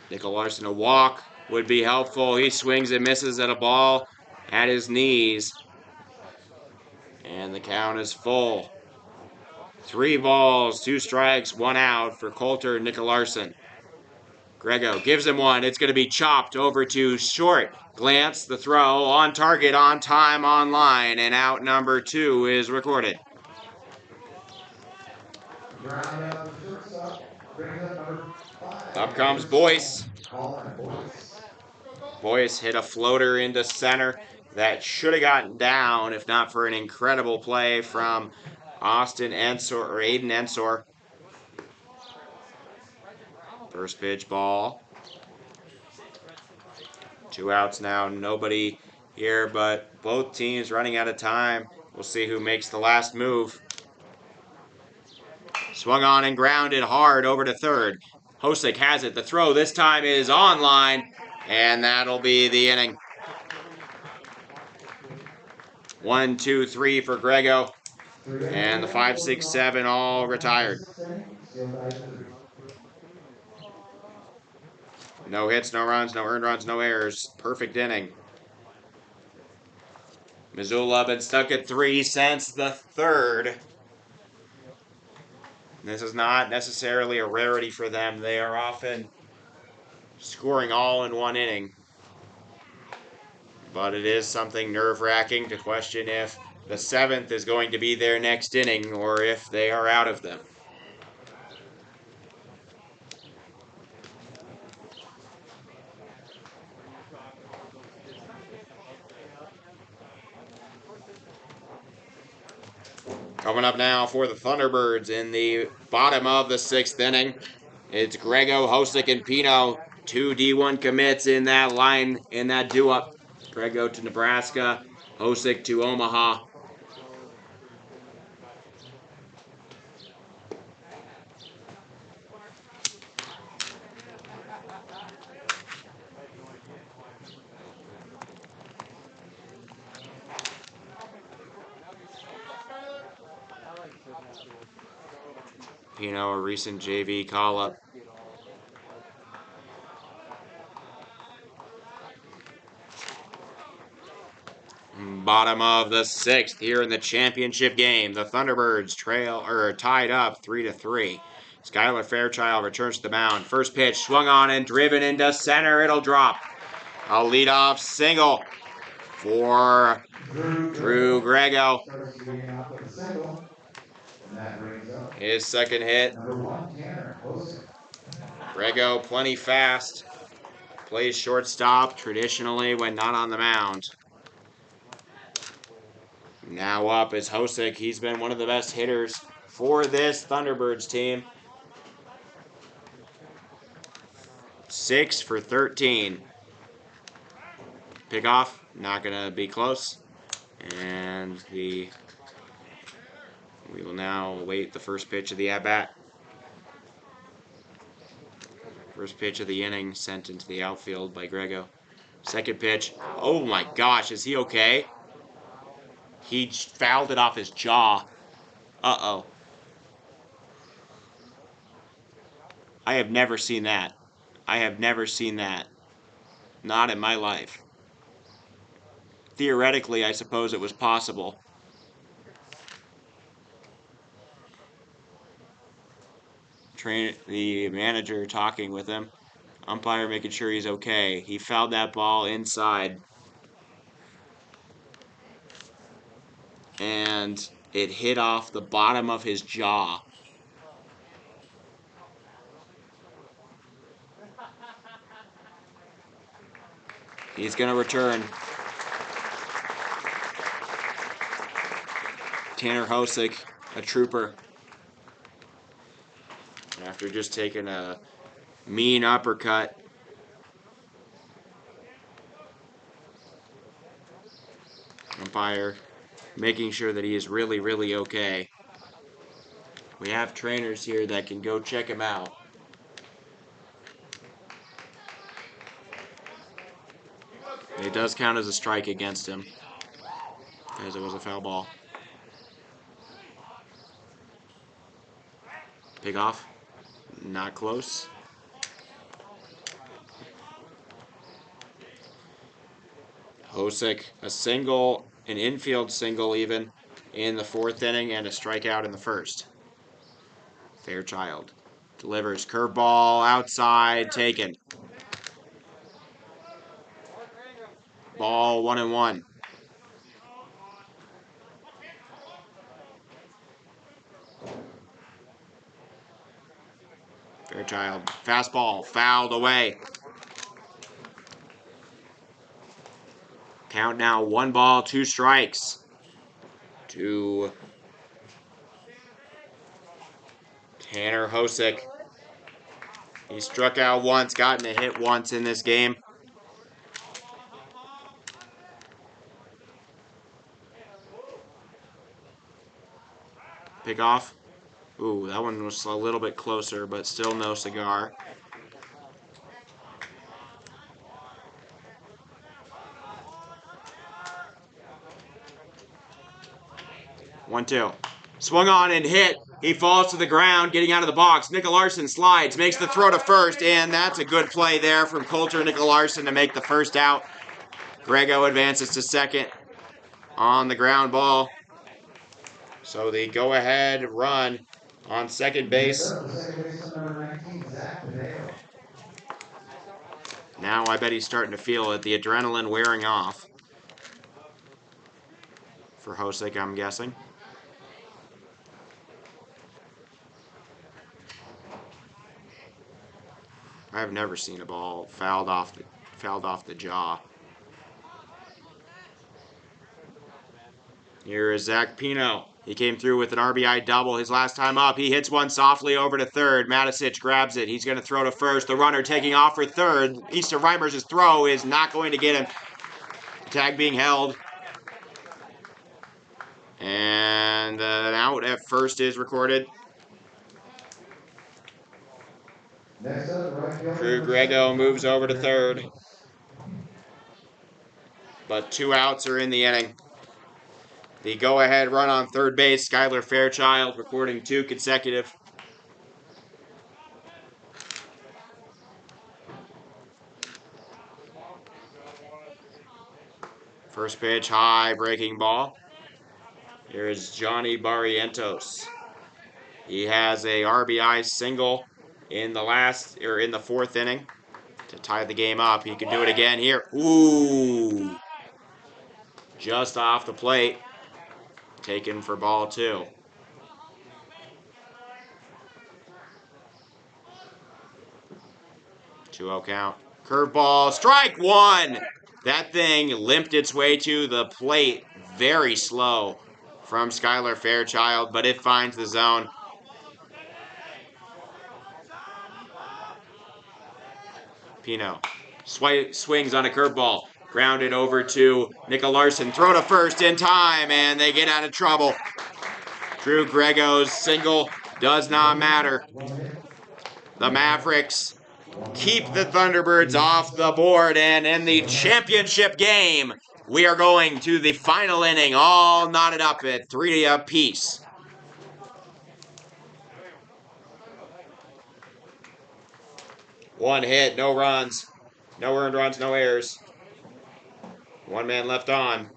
Nicolarson, a walk would be helpful. He swings and misses at a ball at his knees. And the count is full. 3 balls, 2 strikes, 1 out for Coulter Nicolarson. Grego gives him one. It's going to be chopped over to short. Glance, the throw, on target, on time, on line, and out number 2 is recorded. Ground out the shortstop, brings up number 5. Up comes Boyce. Colin Boyce. Boyce hit a floater into center that should have gotten down if not for an incredible play from Aiden Ensor. First pitch ball. 2 outs now, nobody here, but both teams running out of time. We'll see who makes the last move. Swung on and grounded hard over to third. Hosick has it. The throw this time is on line, and that'll be the inning. 1, 2, 3 for Grego, and the 5, 6, 7 all retired. No hits, no runs, no earned runs, no errors. Perfect inning. Missoula been stuck at 3 since the 3rd. This is not necessarily a rarity for them. They are often scoring all in one inning. But it is something nerve-wracking to question if the 7th is going to be their next inning or if they are out of them. Coming up now for the Thunderbirds in the bottom of the 6th inning. It's Grego, Hosick, and Pino. 2 D1 commits in that line, in that do-up. Grego to Nebraska, Hosick to Omaha. Pino, a recent JV call-up. Bottom of the 6th here in the championship game. The Thunderbirds tied up 3-3. Skylar Fairchild returns to the mound. First pitch swung on and driven into center. It'll drop. A leadoff single for Drew Grego. Starts the game out with a single. And that brings up his second hit. number 1, Tanner Hosick. Grego, plenty fast. Plays shortstop traditionally when not on the mound. Now up is Hosick. He's been one of the best hitters for this Thunderbirds team. 6 for 13. Pickoff, not going to be close. And we will now await the first pitch of the at-bat. First pitch of the inning sent into the outfield by Grego. Second pitch. Oh my gosh, is he okay? He fouled it off his jaw. Uh-oh. I have never seen that. I have never seen that. Not in my life. Theoretically, I suppose it was possible. The manager talking with him. Umpire making sure he's okay. He fouled that ball inside. And it hit off the bottom of his jaw. He's going to return. Tanner Hosick, a trooper. After just taking a mean uppercut. Umpire making sure that he is really, really okay. We have trainers here that can go check him out. It does count as a strike against him, as it was a foul ball. Pick off. Not close. Hosick, a single, an infield single even, in the fourth inning, and a strikeout in the first. Fairchild delivers curveball outside, taken. Ball 1-1. Fairchild, fastball, fouled away. Count now 1 ball, 2 strikes to Tanner Hosick. He struck out once, gotten a hit once in this game. Pick off. Ooh, that one was a little bit closer, but still no cigar. One, two. Swung on and hit. He falls to the ground, getting out of the box. Nicolarsson slides, makes the throw to first, and that's a good play there from Coulter Nicolarsson to make the first out. Grego advances to second on the ground ball. So the go-ahead run on second base. The second baseman, number 19, Zach Pineo. Now I bet he's starting to feel it. The adrenaline wearing off. For Hosick, I'm guessing. I've never seen a ball fouled off the jaw. Here is Zach Pino. He came through with an RBI double his last time up. He hits one softly over to third. Matisic grabs it. He's going to throw to first. The runner taking off for third. Easter Reimers' throw is not going to get him. Tag being held. And an out at first is recorded. Next up, right fielder, Drew Grego moves over to third. But 2 outs are in the inning. The go-ahead run on third base, Skylar Fairchild, recording 2 consecutive. First pitch, high, breaking ball. Here is Johnny Barrientos. He has a RBI single in the fourth inning to tie the game up. He can do it again here. Ooh! Just off the plate. Taken for ball 2. 2-0 count. Curveball, strike one! That thing limped its way to the plate very slow from Skylar Fairchild, but it finds the zone. Pino swings on a curveball. Grounded over to Nickel Larson. Throw to first in time, and they get out of trouble. Drew Grego's single does not matter. The Mavericks keep the Thunderbirds off the board, and in the championship game, we are going to the final inning, all knotted up at 3 apiece. One hit, no runs. No earned runs, no errors. One man left on.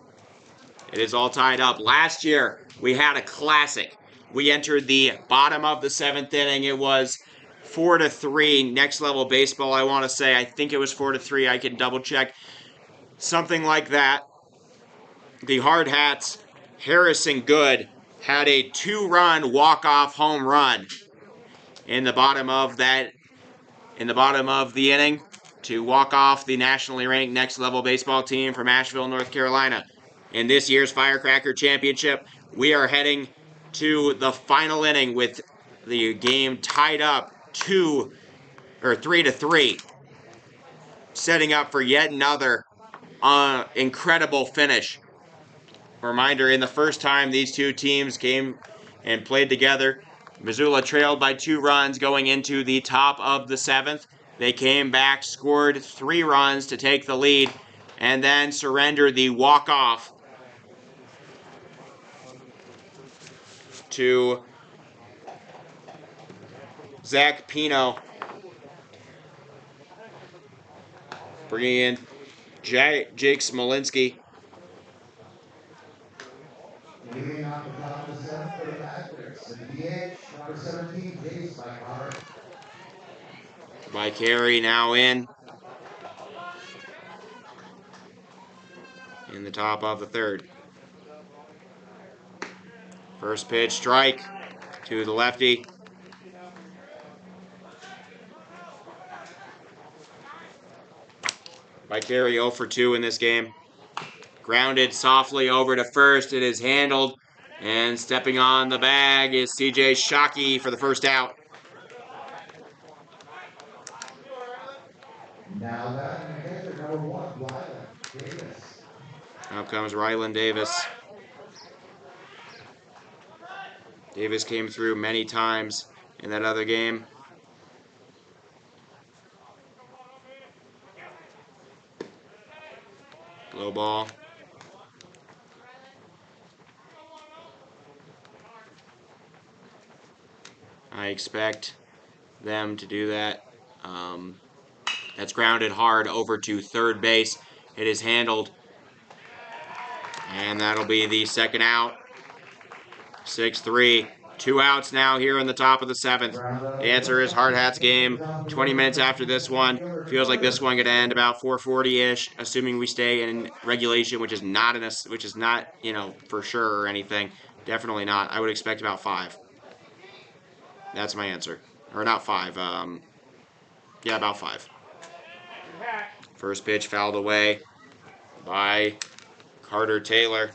It is all tied up. Last year, we had a classic. We entered the bottom of the 7th inning. It was 4-3. Next level baseball, I want to say. I think it was 4-3. I can double check. Something like that. The Hard Hats, Harrison Good, had a 2-run walk-off home run in the bottom of the inning to walk off the nationally ranked next level baseball team from Asheville, North Carolina. In this year's Firecracker Championship, we are heading to the final inning with the game tied up 3-3, setting up for yet another incredible finish. Reminder, in the first time these two teams came and played together, Missoula trailed by 2 runs going into the top of the 7th. They came back, scored 3 runs to take the lead, and then surrendered the walk-off to Zach Pino, bringing in Jake Smolinski. Leading off the top of the 7th for the Mavericks, the DH, number 17, Jace By Carey now in the top of the 3rd. First pitch, strike to the lefty. By Carey, 0 for 2 in this game. Grounded softly over to first. It is handled. And stepping on the bag is CJ Shockey for the first out. Now batting the catcher, number 1, Ryland Davis. Out comes Ryland Davis. Davis came through many times in that other game. Low ball. I expect them to do that. That's grounded hard over to third base. It is handled. And that'll be the second out. 6-3. 2 outs now here in the top of the 7th. The answer is Hard Hats game. 20 minutes after this one. Feels like this one could end about 4:40-ish, assuming we stay in regulation, which is not for sure or anything. Definitely not. I would expect about 5. That's my answer. Or not 5. Yeah, about 5. First pitch fouled away by Carter Taylor.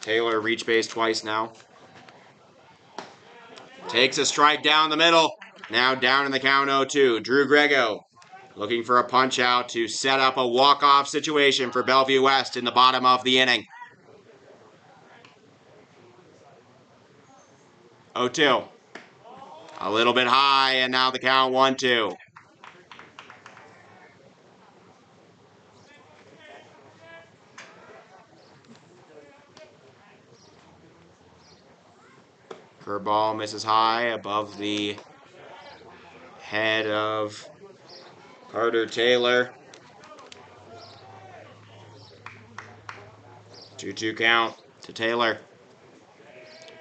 Taylor reached base twice now. Takes a strike down the middle. Now down in the count 0-2. Drew Grego looking for a punch out to set up a walk-off situation for Bellevue West in the bottom of the inning. 0-2. A little bit high, and now the count 1-2. Curveball misses high above the head of Carter Taylor. 2-2 count to Taylor.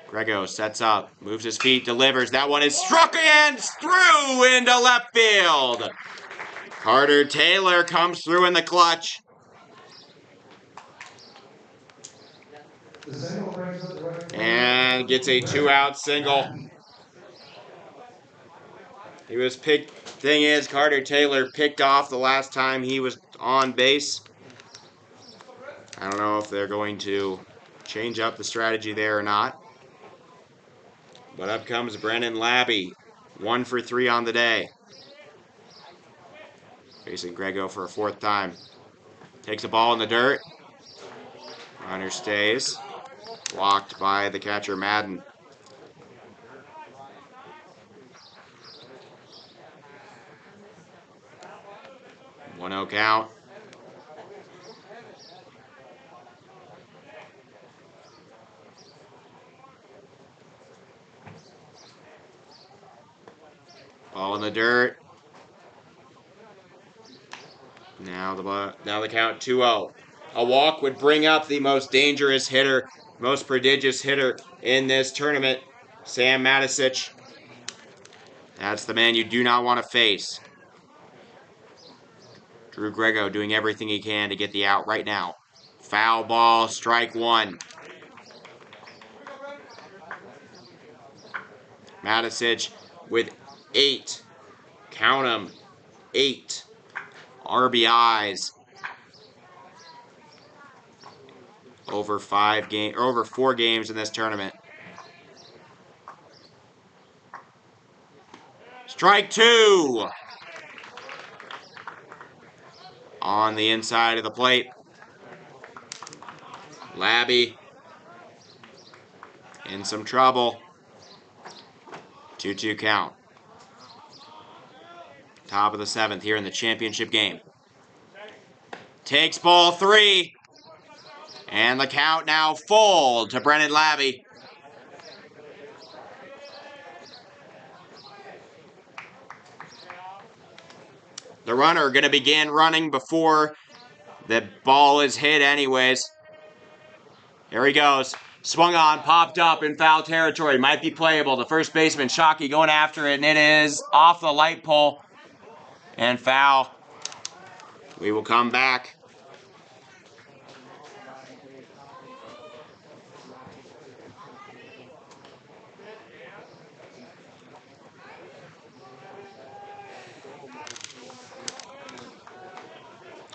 Grego sets up, moves his feet, delivers. That one is struck and through into left field. Carter Taylor comes through in the clutch. The single brings up the right fielder. And gets a 2-out single. He was picked. Thing is, Carter Taylor picked off the last time he was on base. I don't know if they're going to change up the strategy there or not. But up comes Brennan Labby. 1 for 3 on the day. Facing Grego for a 4th time. Takes a ball in the dirt. Runner stays. Blocked by the catcher, Madden. 1-0 count. Ball in the dirt. Now the count 2-0. A walk would bring up the most dangerous hitter, most prodigious hitter in this tournament, Sam Matisic. That's the man you do not want to face. Drew Grego doing everything he can to get the out right now. Foul ball, strike 1. Matisic with 8. Count them. 8 RBIs over 4 games in this tournament. Strike 2. On the inside of the plate. Labby in some trouble. 2-2 count. Top of the 7th here in the championship game. Takes ball 3. And the count now full to Brennan Labby. The runner going to begin running before the ball is hit anyways. Here he goes. Swung on, popped up in foul territory. Might be playable. The first baseman, Shockey, going after it, and it is off the light pole. And foul. We will come back.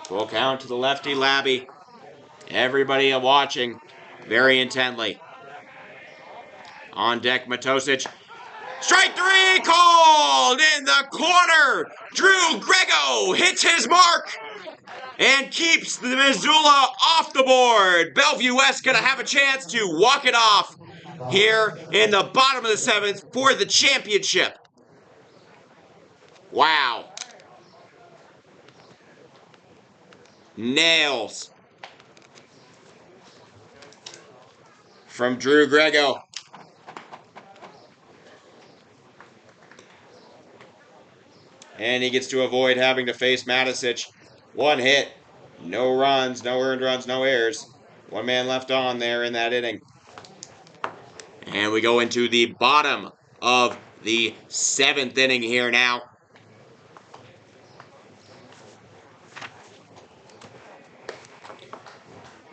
Full count to the lefty, Labby. Everybody watching very intently. On deck, Matosic. Strike 3 called in the corner. Drew Grego hits his mark and keeps the Missoula off the board. Bellevue West going to have a chance to walk it off here in the bottom of the 7th for the championship. Wow. Nails from Drew Grego. And he gets to avoid having to face Matisic. 1 hit, no runs, no earned runs, no errors. 1 man left on there in that inning. And we go into the bottom of the 7th inning here now.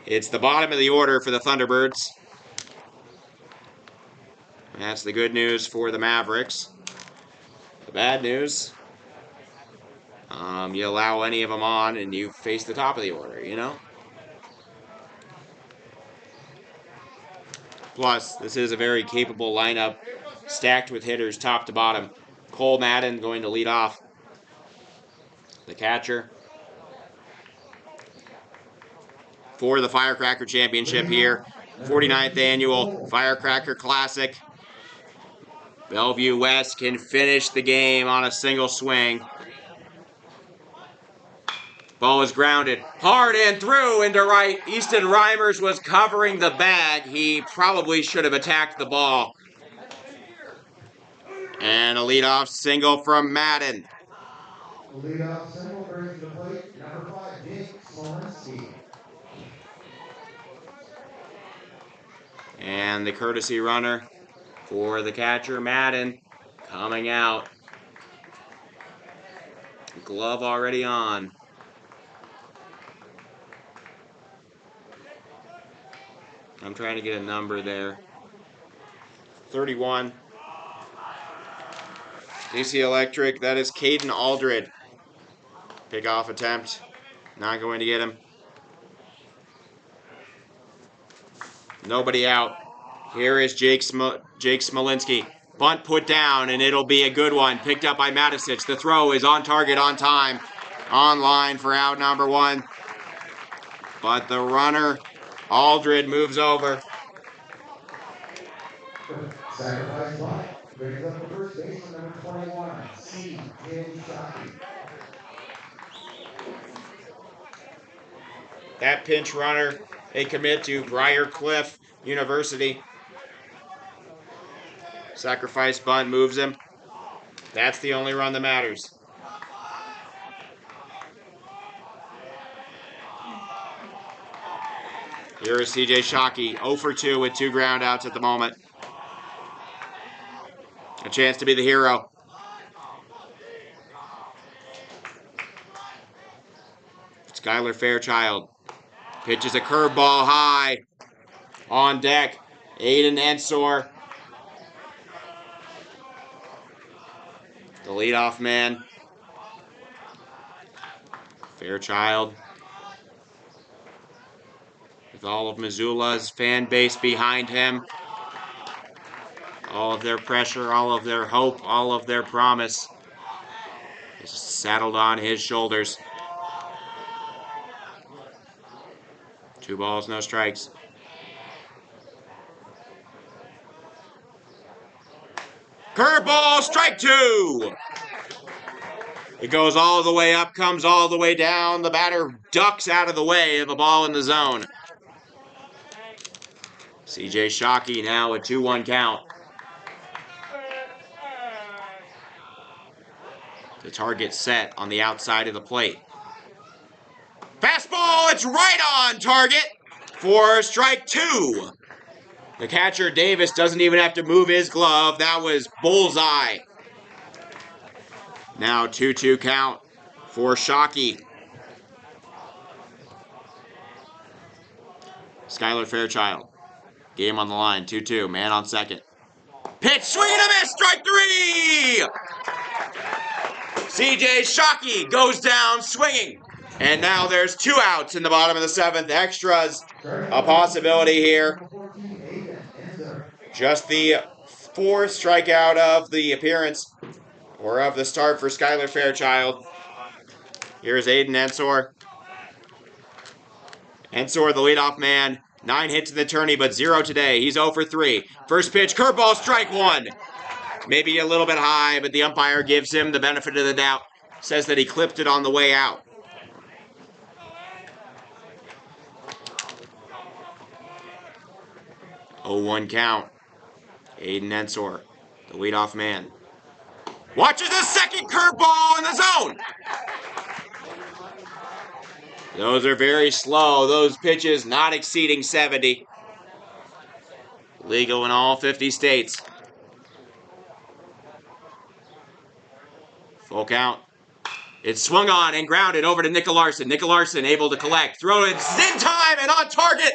It's the bottom of the order for the Thunderbirds. That's the good news for the Mavericks. The bad news, you allow any of them on and you face the top of the order, you know? Plus, this is a very capable lineup, stacked with hitters top to bottom. Cole Madden going to lead off. The catcher for the Firecracker Championship here. 49th Annual Firecracker Classic. Bellevue West can finish the game on a single swing. Ball is grounded hard and through into right. Easton Reimers was covering the bag. He probably should have attacked the ball. And a leadoff single from Madden. The leadoff single brings to the plate number 5, Jake Smolinski. And the courtesy runner for the catcher, Madden, coming out. Glove already on. I'm trying to get a number there. 31. DC Electric, that is Caden Aldred. Pickoff attempt. Not going to get him. Nobody out. Here is Jake Smolinski. Bunt put down, and it'll be a good one. Picked up by Matisic. The throw is on target, on time. On line for out number 1. But the runner, Aldred, moves over. Sacrifice bunt. Brings up the first baseman, number 21, C.J. Shockey. That pinch runner, a commit to Briarcliff University. Sacrifice bunt moves him. That's the only run that matters. Here is C.J. Shockey, 0 for 2 with 2 ground outs at the moment. A chance to be the hero. Skylar Fairchild pitches a curveball high. On deck, Aiden Ensor. The leadoff man. Fairchild. With all of Missoula's fan base behind him. All of their pressure, all of their hope, all of their promise is saddled on his shoulders. 2 balls, no strikes. Curveball, strike 2! It goes all the way up, comes all the way down. The batter ducks out of the way of a ball in the zone. C.J. Shockey now a 2-1 count. The target set on the outside of the plate. Fastball, it's right on target for strike 2. The catcher, Davis, doesn't even have to move his glove. That was bullseye. Now 2-2 count for Shockey. Skylar Fairchild. Game on the line, 2-2. Man on second. Pitch, swing and a miss, strike 3! C.J. Shockey goes down swinging. And now there's 2 outs in the bottom of the 7th. Extras, a possibility here. Just the 4th strikeout of the appearance, or of the start for Skylar Fairchild. Here's Aiden Ensor. Ensor, the leadoff man. 9 hits in the tourney, but 0 today. He's 0 for 3. First pitch, curveball, strike 1. Maybe a little bit high, but the umpire gives him the benefit of the doubt. Says that he clipped it on the way out. 0-1 count. Aiden Ensor, the leadoff man. Watches the second curveball in the zone. Those are very slow. Those pitches not exceeding 70. Legal in all 50 states. Full count. It's swung on and grounded over to Nicolarson. Nicolarson able to collect. Throw it in time and on target.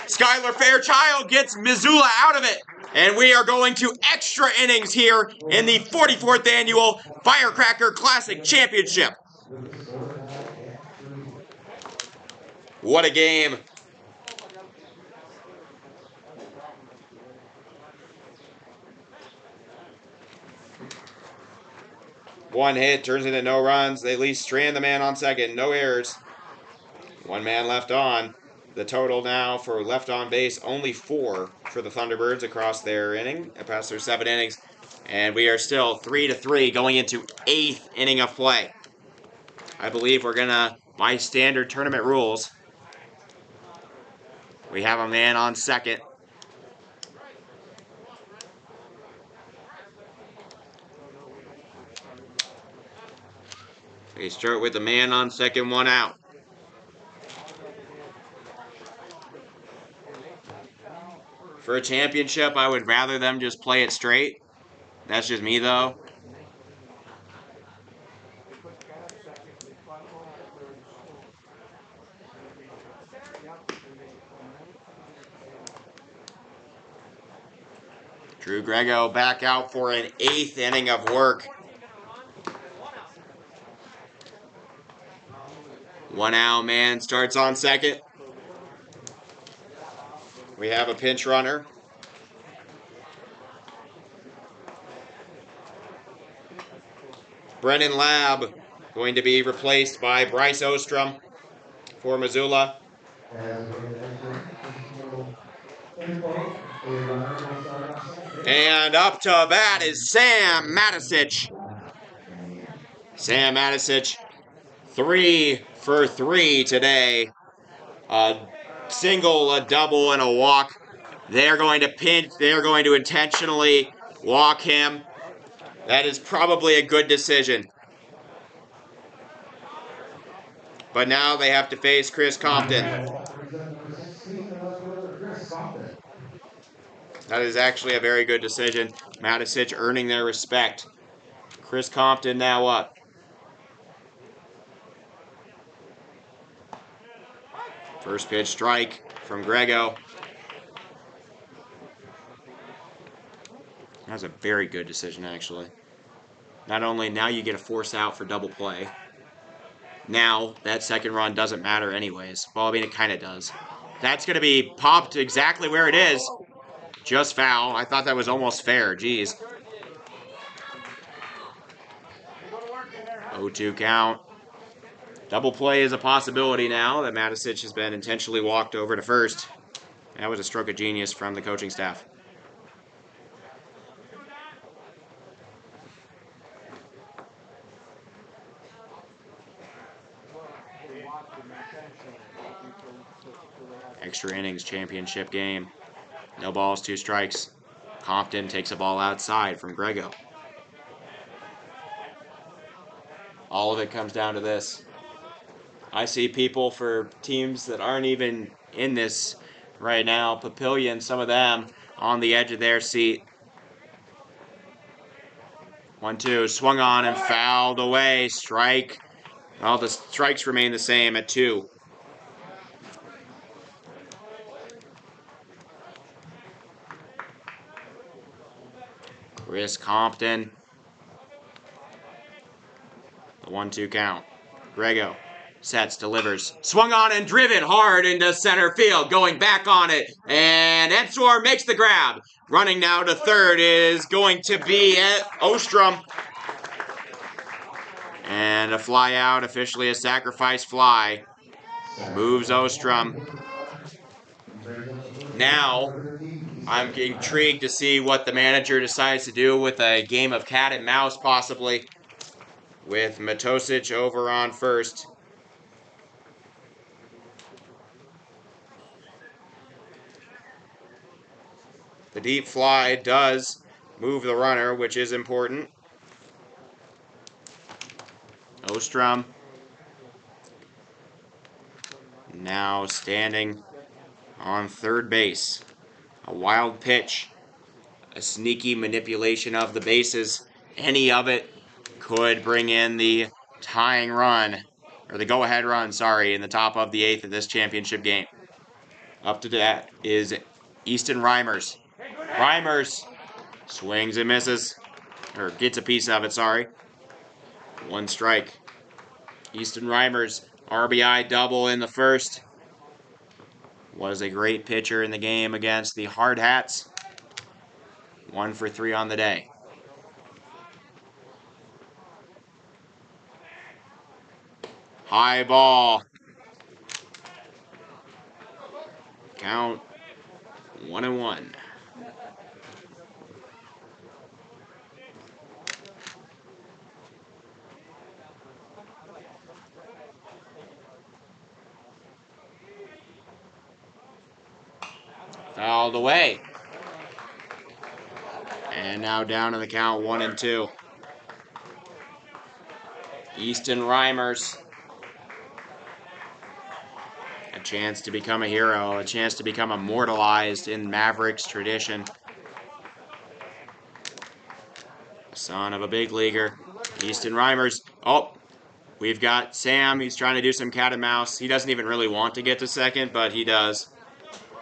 Skylar Fairchild gets Missoula out of it. And we are going to extra innings here in the 44th annual Firecracker Classic Championship. What a game. One hit turns into no runs. They at least strand the man on second. No errors. 1 man left on. The total now for left on base, only 4 for the Thunderbirds across their inning, past their 7 innings. And we are still 3-3 going into 8th inning of play. I believe we're going to, by standard tournament rules, we have a man on second. We start with a man on second, 1 out. For a championship, I would rather them just play it straight. That's just me, though. Drew Grego back out for an 8th inning of work. 1 out, man starts on second. We have a pinch runner. Brennan Lab going to be replaced by Bryce Ostrom for Missoula. As we mentioned, just a little info, a runner will start on second base. And up to bat is Sam Matisich. Sam Matisich, 3 for 3 today. A single, a double, and a walk. They're going to intentionally walk him. That is probably a good decision. But now they have to face Chris Compton. That is actually a very good decision. Matisich earning their respect. Chris Compton now up. First pitch strike from Grego. That was a very good decision, actually. Not only now you get a force out for double play. Now that second run doesn't matter anyways. Well, I mean, it kind of does. That's going to be popped exactly where it is. Just foul. I thought that was almost fair. Jeez. 0-2 count. Double play is a possibility now that Matisich has been intentionally walked over to first. That was a stroke of genius from the coaching staff. Extra innings championship game. No balls, 2 strikes. Compton takes a ball outside from Grego. All of it comes down to this. I see people for teams that aren't even in this right now. Papillion, some of them on the edge of their seat. 1-2, swung on and fouled away. Strike. Well, the strikes remain the same at 2. Chris Compton. The 1-2 count. Grego sets, delivers. Swung on and driven hard into center field. Going back on it. And Ensor makes the grab. Running now to third is going to be Ostrom. And a fly out, officially a sacrifice fly. Moves Ostrom. Now, I'm intrigued to see what the manager decides to do with a game of cat and mouse, possibly, with Matosic over on first. The deep fly does move the runner, which is important. Ostrom now standing on third base. A wild pitch. A sneaky manipulation of the bases. Any of it could bring in the tying run, or the go-ahead run, sorry, in the top of the 8th of this championship game. Up to that is Easton Reimers. Reimers swings and misses, or gets a piece of it, sorry. 1 strike. Easton Reimers, RBI double in the first. Was a great pitcher in the game against the Hard Hats. 1 for 3 on the day. High ball. Count 1-1. Fouled away. And now down in the count 1-2. Easton Reimers. A chance to become a hero, a chance to become immortalized in Mavericks tradition. Son of a big leaguer. Easton Reimers. Oh, we've got Sam. He's trying to do some cat and mouse. He doesn't even really want to get to second, but he does.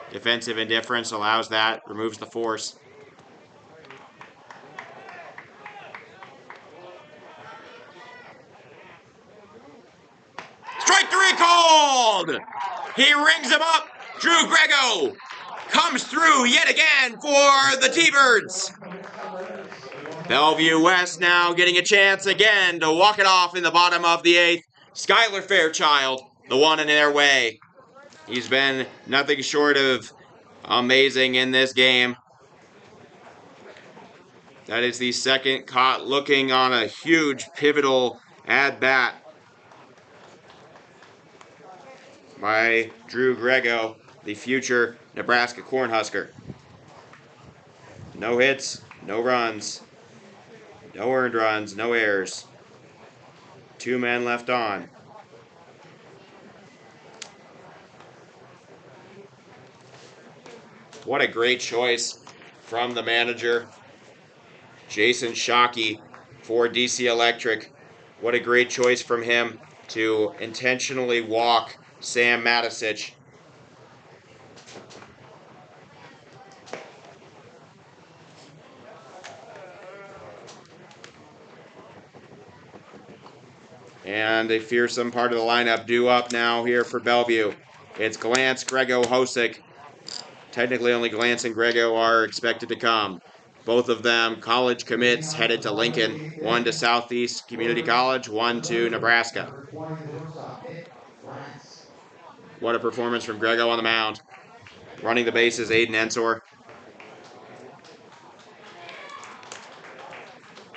Defensive indifference allows that, removes the force. field. He rings him up. Drew Grego comes through yet again for the T-Birds. Bellevue West now getting a chance again to walk it off in the bottom of the 8th. Skylar Fairchild, the one in their way. He's been nothing short of amazing in this game. That is the second caught looking on a huge pivotal at-bat by Drew Grego, the future Nebraska Cornhusker. No hits, no runs, no earned runs, no errors. 2 men left on. What a great choice from the manager, Jason Shockey, for DC Electric. What a great choice from him to intentionally walk Sam Matisich. And a fearsome part of the lineup due up now here for Bellevue. It's Glance, Grego, Hosick. Technically only Glance and Grego are expected to come. Both of them college commits headed to Lincoln. One to Southeast Community College, one to Nebraska. What a performance from Grego on the mound. Running the bases, Aiden Ensor.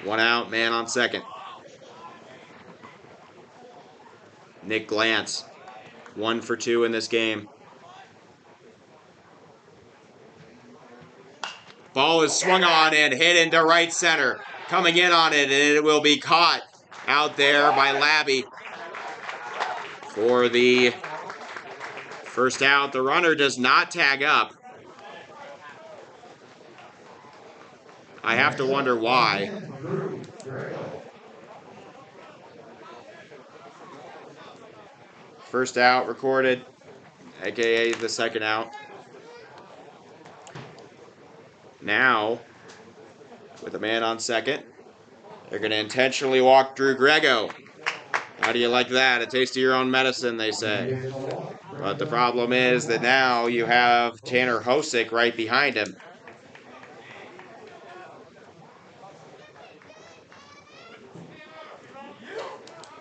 1 out, man on second. Nick Glance, 1 for 2 in this game. Ball is swung on and hit into right center. Coming in on it, and it will be caught out there by Labby for the first out. The runner does not tag up. I have to wonder why. First out recorded, aka the second out. Now, with a man on second, they're going to intentionally walk Drew Grego. How do you like that? A taste of your own medicine, they say. But the problem is that now you have Tanner Hosick right behind him.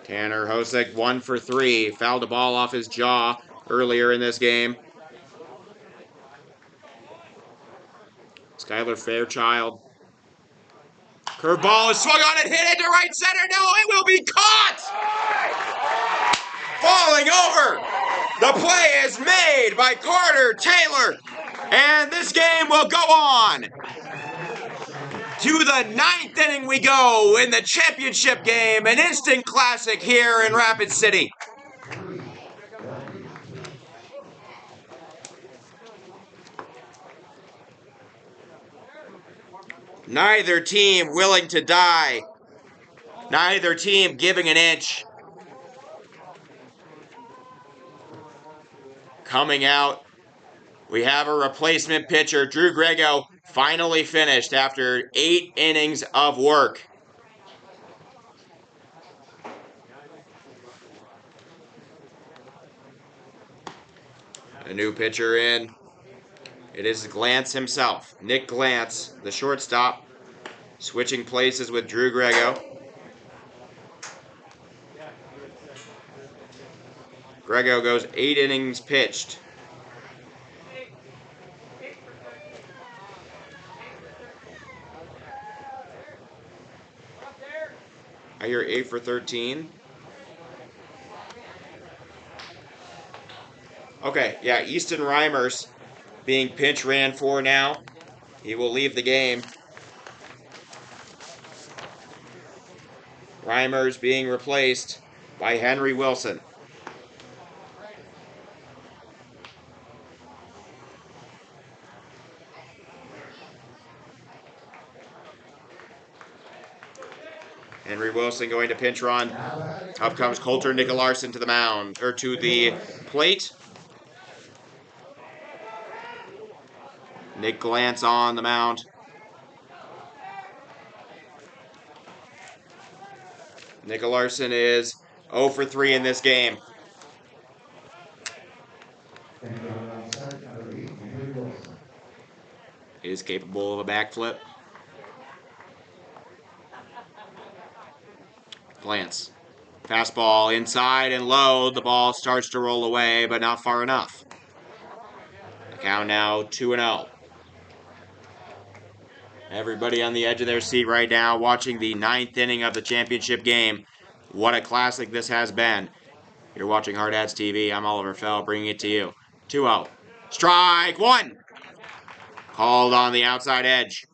Tanner Hosick 1 for 3. Fouled a ball off his jaw earlier in this game. Skylar Fairchild. Curveball is swung on and hit into right center. No, it will be caught! Falling over. The play is made by Carter Taylor. And this game will go on. To the 9th inning we go in the championship game. An instant classic here in Rapid City. Neither team willing to die. Neither team giving an inch. Coming out, we have a replacement pitcher. Drew Grego finally finished after 8 innings of work. A new pitcher in. It is Glance himself, Nick Glance, the shortstop, switching places with Drew Grego. Grego goes 8 innings pitched. I hear 8 for 13. Okay, yeah, Easton Reimers being pinch ran for now. He will leave the game. Reimers being replaced by Henry Wilson. Henry Wilson going to pinch run. Up comes Coulter Nicolaarson to the mound, or to the plate. Nick Glance on the mound. Nicolaarson is 0 for 3 in this game. Is capable of a backflip. Glance. Fastball inside and low. The ball starts to roll away, but not far enough. The count now 2-0. Everybody on the edge of their seat right now watching the 9th inning of the championship game. What a classic this has been. You're watching Hard Hats TV. I'm Oliver Fell bringing it to you. 2-0. Strike one. Called on the outside edge.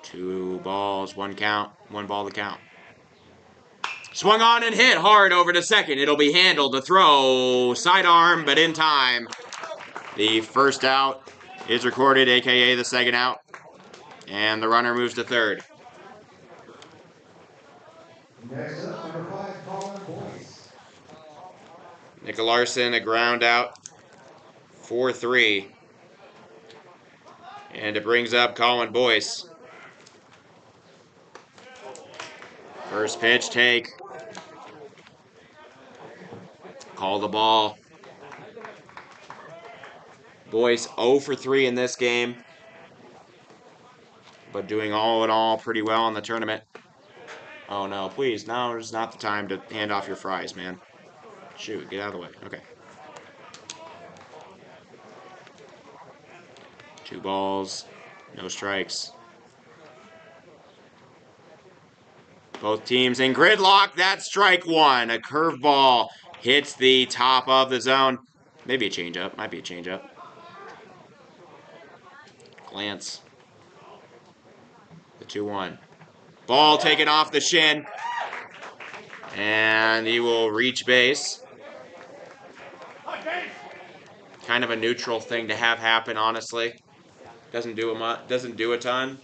Two balls, one count, one ball to count. Swung on and hit hard over to second. It'll be handled. The throw, sidearm, but in time. The first out is recorded, aka the second out. And the runner moves to third. Next up, number 5, Colin Boyce. Nick Larson, a ground out. 4-3. And it brings up Colin Boyce. First pitch, take. Call the ball. Boyce 0 for 3 in this game, but doing all in all pretty well in the tournament. Oh no, please, now is not the time to hand off your fries, man. Shoot, get out of the way. Okay. 2 balls, no strikes. Both teams in gridlock. That's strike one. A curveball hits the top of the zone. Maybe a changeup. Might be a changeup. Glance. The 2-1. Ball taken off the shin. And he will reach base. Kind of a neutral thing to have happen, honestly. Doesn't do a ton.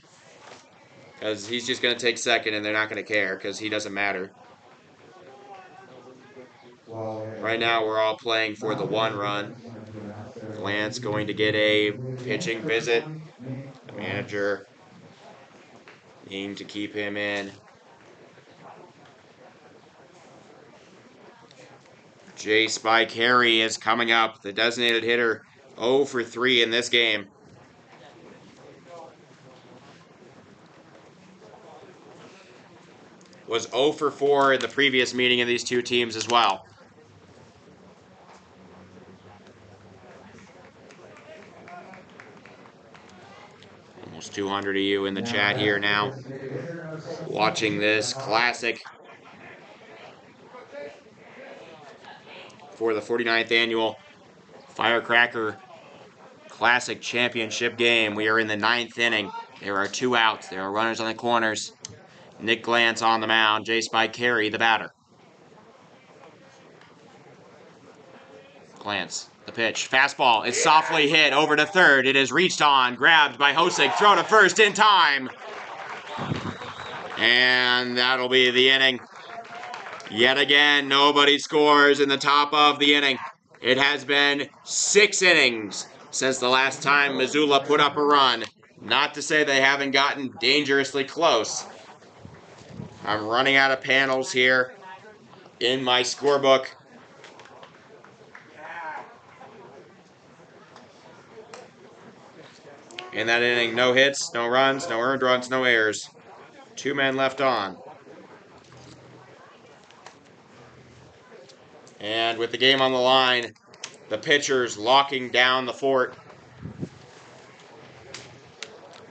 Because he's just going to take second and they're not going to care because he doesn't matter. Right now we're all playing for the 1 run. Glance going to get a pitching visit. The manager needing to keep him in. Jay Spike Harry is coming up. The designated hitter 0 for 3 in this game. Was 0 for 4 in the previous meeting of these two teams as well. Almost 200 of you in the chat here now, watching this classic for the 49th annual Firecracker Classic Championship game. We are in the 9th inning. There are 2 outs. There are runners on the corners. Nick Glance on the mound. Jay Spike Carey, the batter. Glance, the pitch. Fastball is softly hit over to third. It is reached on, grabbed by Hosek, throw to first in time. And that'll be the inning. Yet again, nobody scores in the top of the inning. It has been 6 innings since the last time Missoula put up a run. Not to say they haven't gotten dangerously close. I'm running out of panels here in my scorebook. In that inning, no hits, no runs, no earned runs, no errors. 2 men left on. And with the game on the line, the pitchers locking down the fort.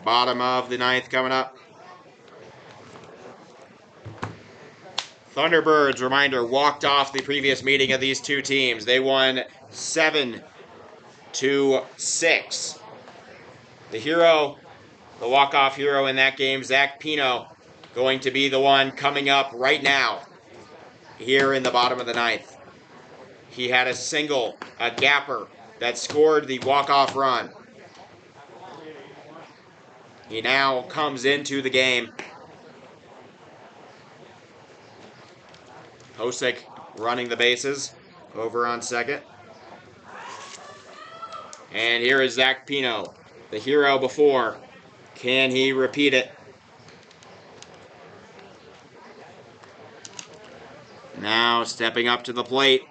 Bottom of the 9th coming up. Thunderbirds, reminder, walked off the previous meeting of these two teams. They won 7-6. The hero, the walk-off hero in that game, Zach Pino, going to be the one coming up right now here in the bottom of the 9th. He had a single, a gapper, that scored the walk-off run. He now comes into the game. Hosek running the bases over on second. And here is Zach Pino, the hero before. Can he repeat it? Now stepping up to the plate,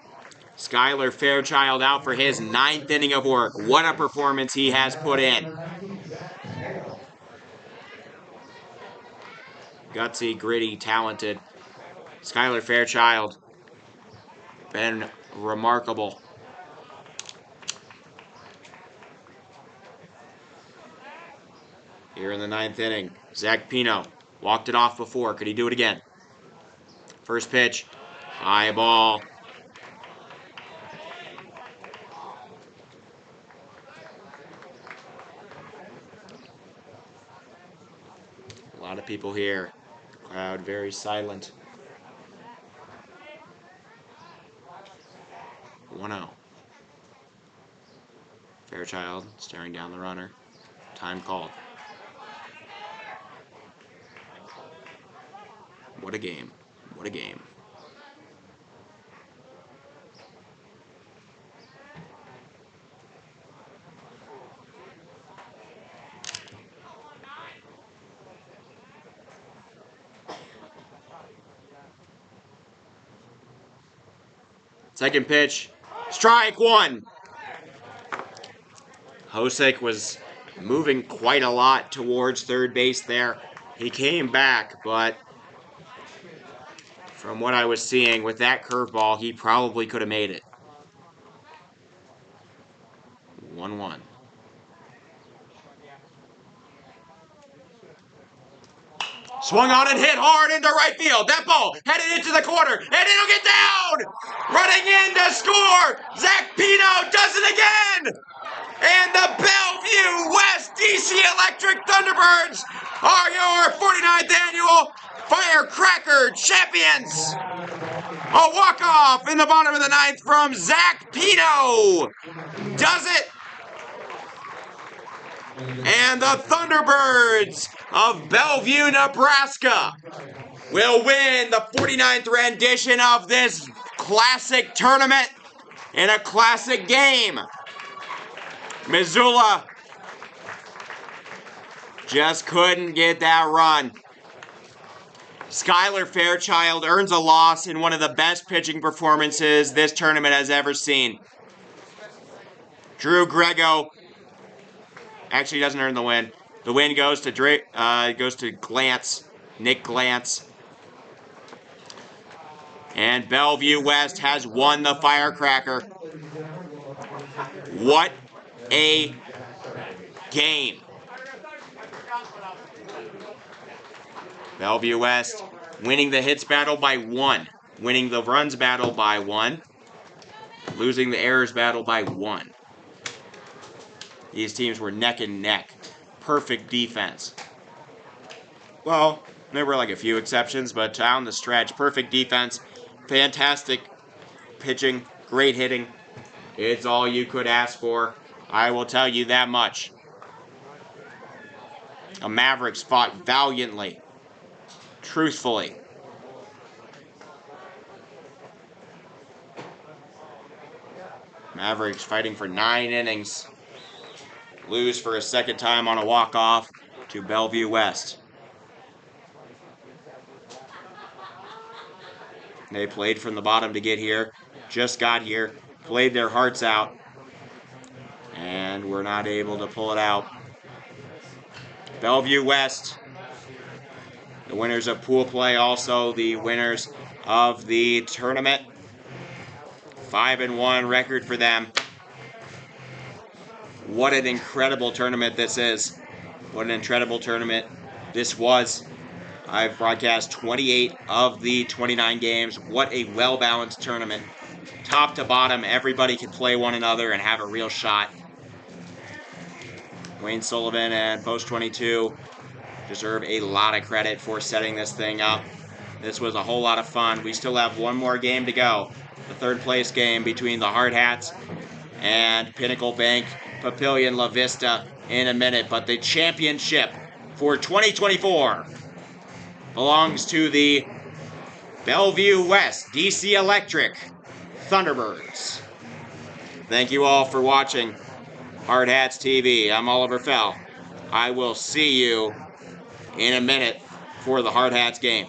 Skylar Fairchild out for his 9th inning of work. What a performance he has put in. Gutsy, gritty, talented. Skylar Fairchild, been remarkable. Here in the 9th inning, Zach Pino walked it off before. Could he do it again? First pitch, high ball. A lot of people here. Crowd very silent. 1-0. Fairchild staring down the runner. Time called. What a game. What a game. Second pitch, strike one. Hosek was moving quite a lot towards third base there. He came back, but from what I was seeing with that curveball, he probably could have made it. 1-1. Swung on and hit hard into right field. That ball headed into the corner, and it'll get down! Running in to score! Zach Pino does it again! And the Bellevue West DC Electric Thunderbirds are your 49th annual Firecracker champions! A walk-off in the bottom of the 9th from Zach Pino does it! And the Thunderbirds of Bellevue, Nebraska will win the 49th rendition of this classic tournament in a classic game. Missoula just couldn't get that run. Skylar Fairchild earns a loss in one of the best pitching performances this tournament has ever seen. Drew Grego actually doesn't earn the win. The win goes to Glantz, Nick Glantz. And Bellevue West has won the Firecracker. What a game. Bellevue West winning the hits battle by 1, winning the runs battle by 1, losing the errors battle by 1. These teams were neck and neck. Perfect defense. Well, there were like a few exceptions, but down the stretch, perfect defense, fantastic pitching, great hitting. It's all you could ask for. I will tell you that much. The Mavericks fought valiantly, truthfully. Mavericks fighting for 9 innings. Lose for a second time on a walk-off to Bellevue West. They played from the bottom to get here, just got here, played their hearts out, and were not able to pull it out. Bellevue West, the winners of pool play, also the winners of the tournament. 5-1 record for them. What an incredible tournament this is. What an incredible tournament this was. I've broadcast 28 of the 29 games. What a well-balanced tournament. Top to bottom, everybody can play one another and have a real shot. Wayne Sullivan and Post 22 deserve a lot of credit for setting this thing up. This was a whole lot of fun. We still have one more game to go. The third place game between the Hard Hats and Pinnacle Bank Papillion La Vista in a minute. But the championship for 2024 belongs to the Bellevue West DC Electric Thunderbirds. Thank you all for watching Hard Hats TV. I'm Oliver Fell. I will see you in a minute for the Hard Hats game.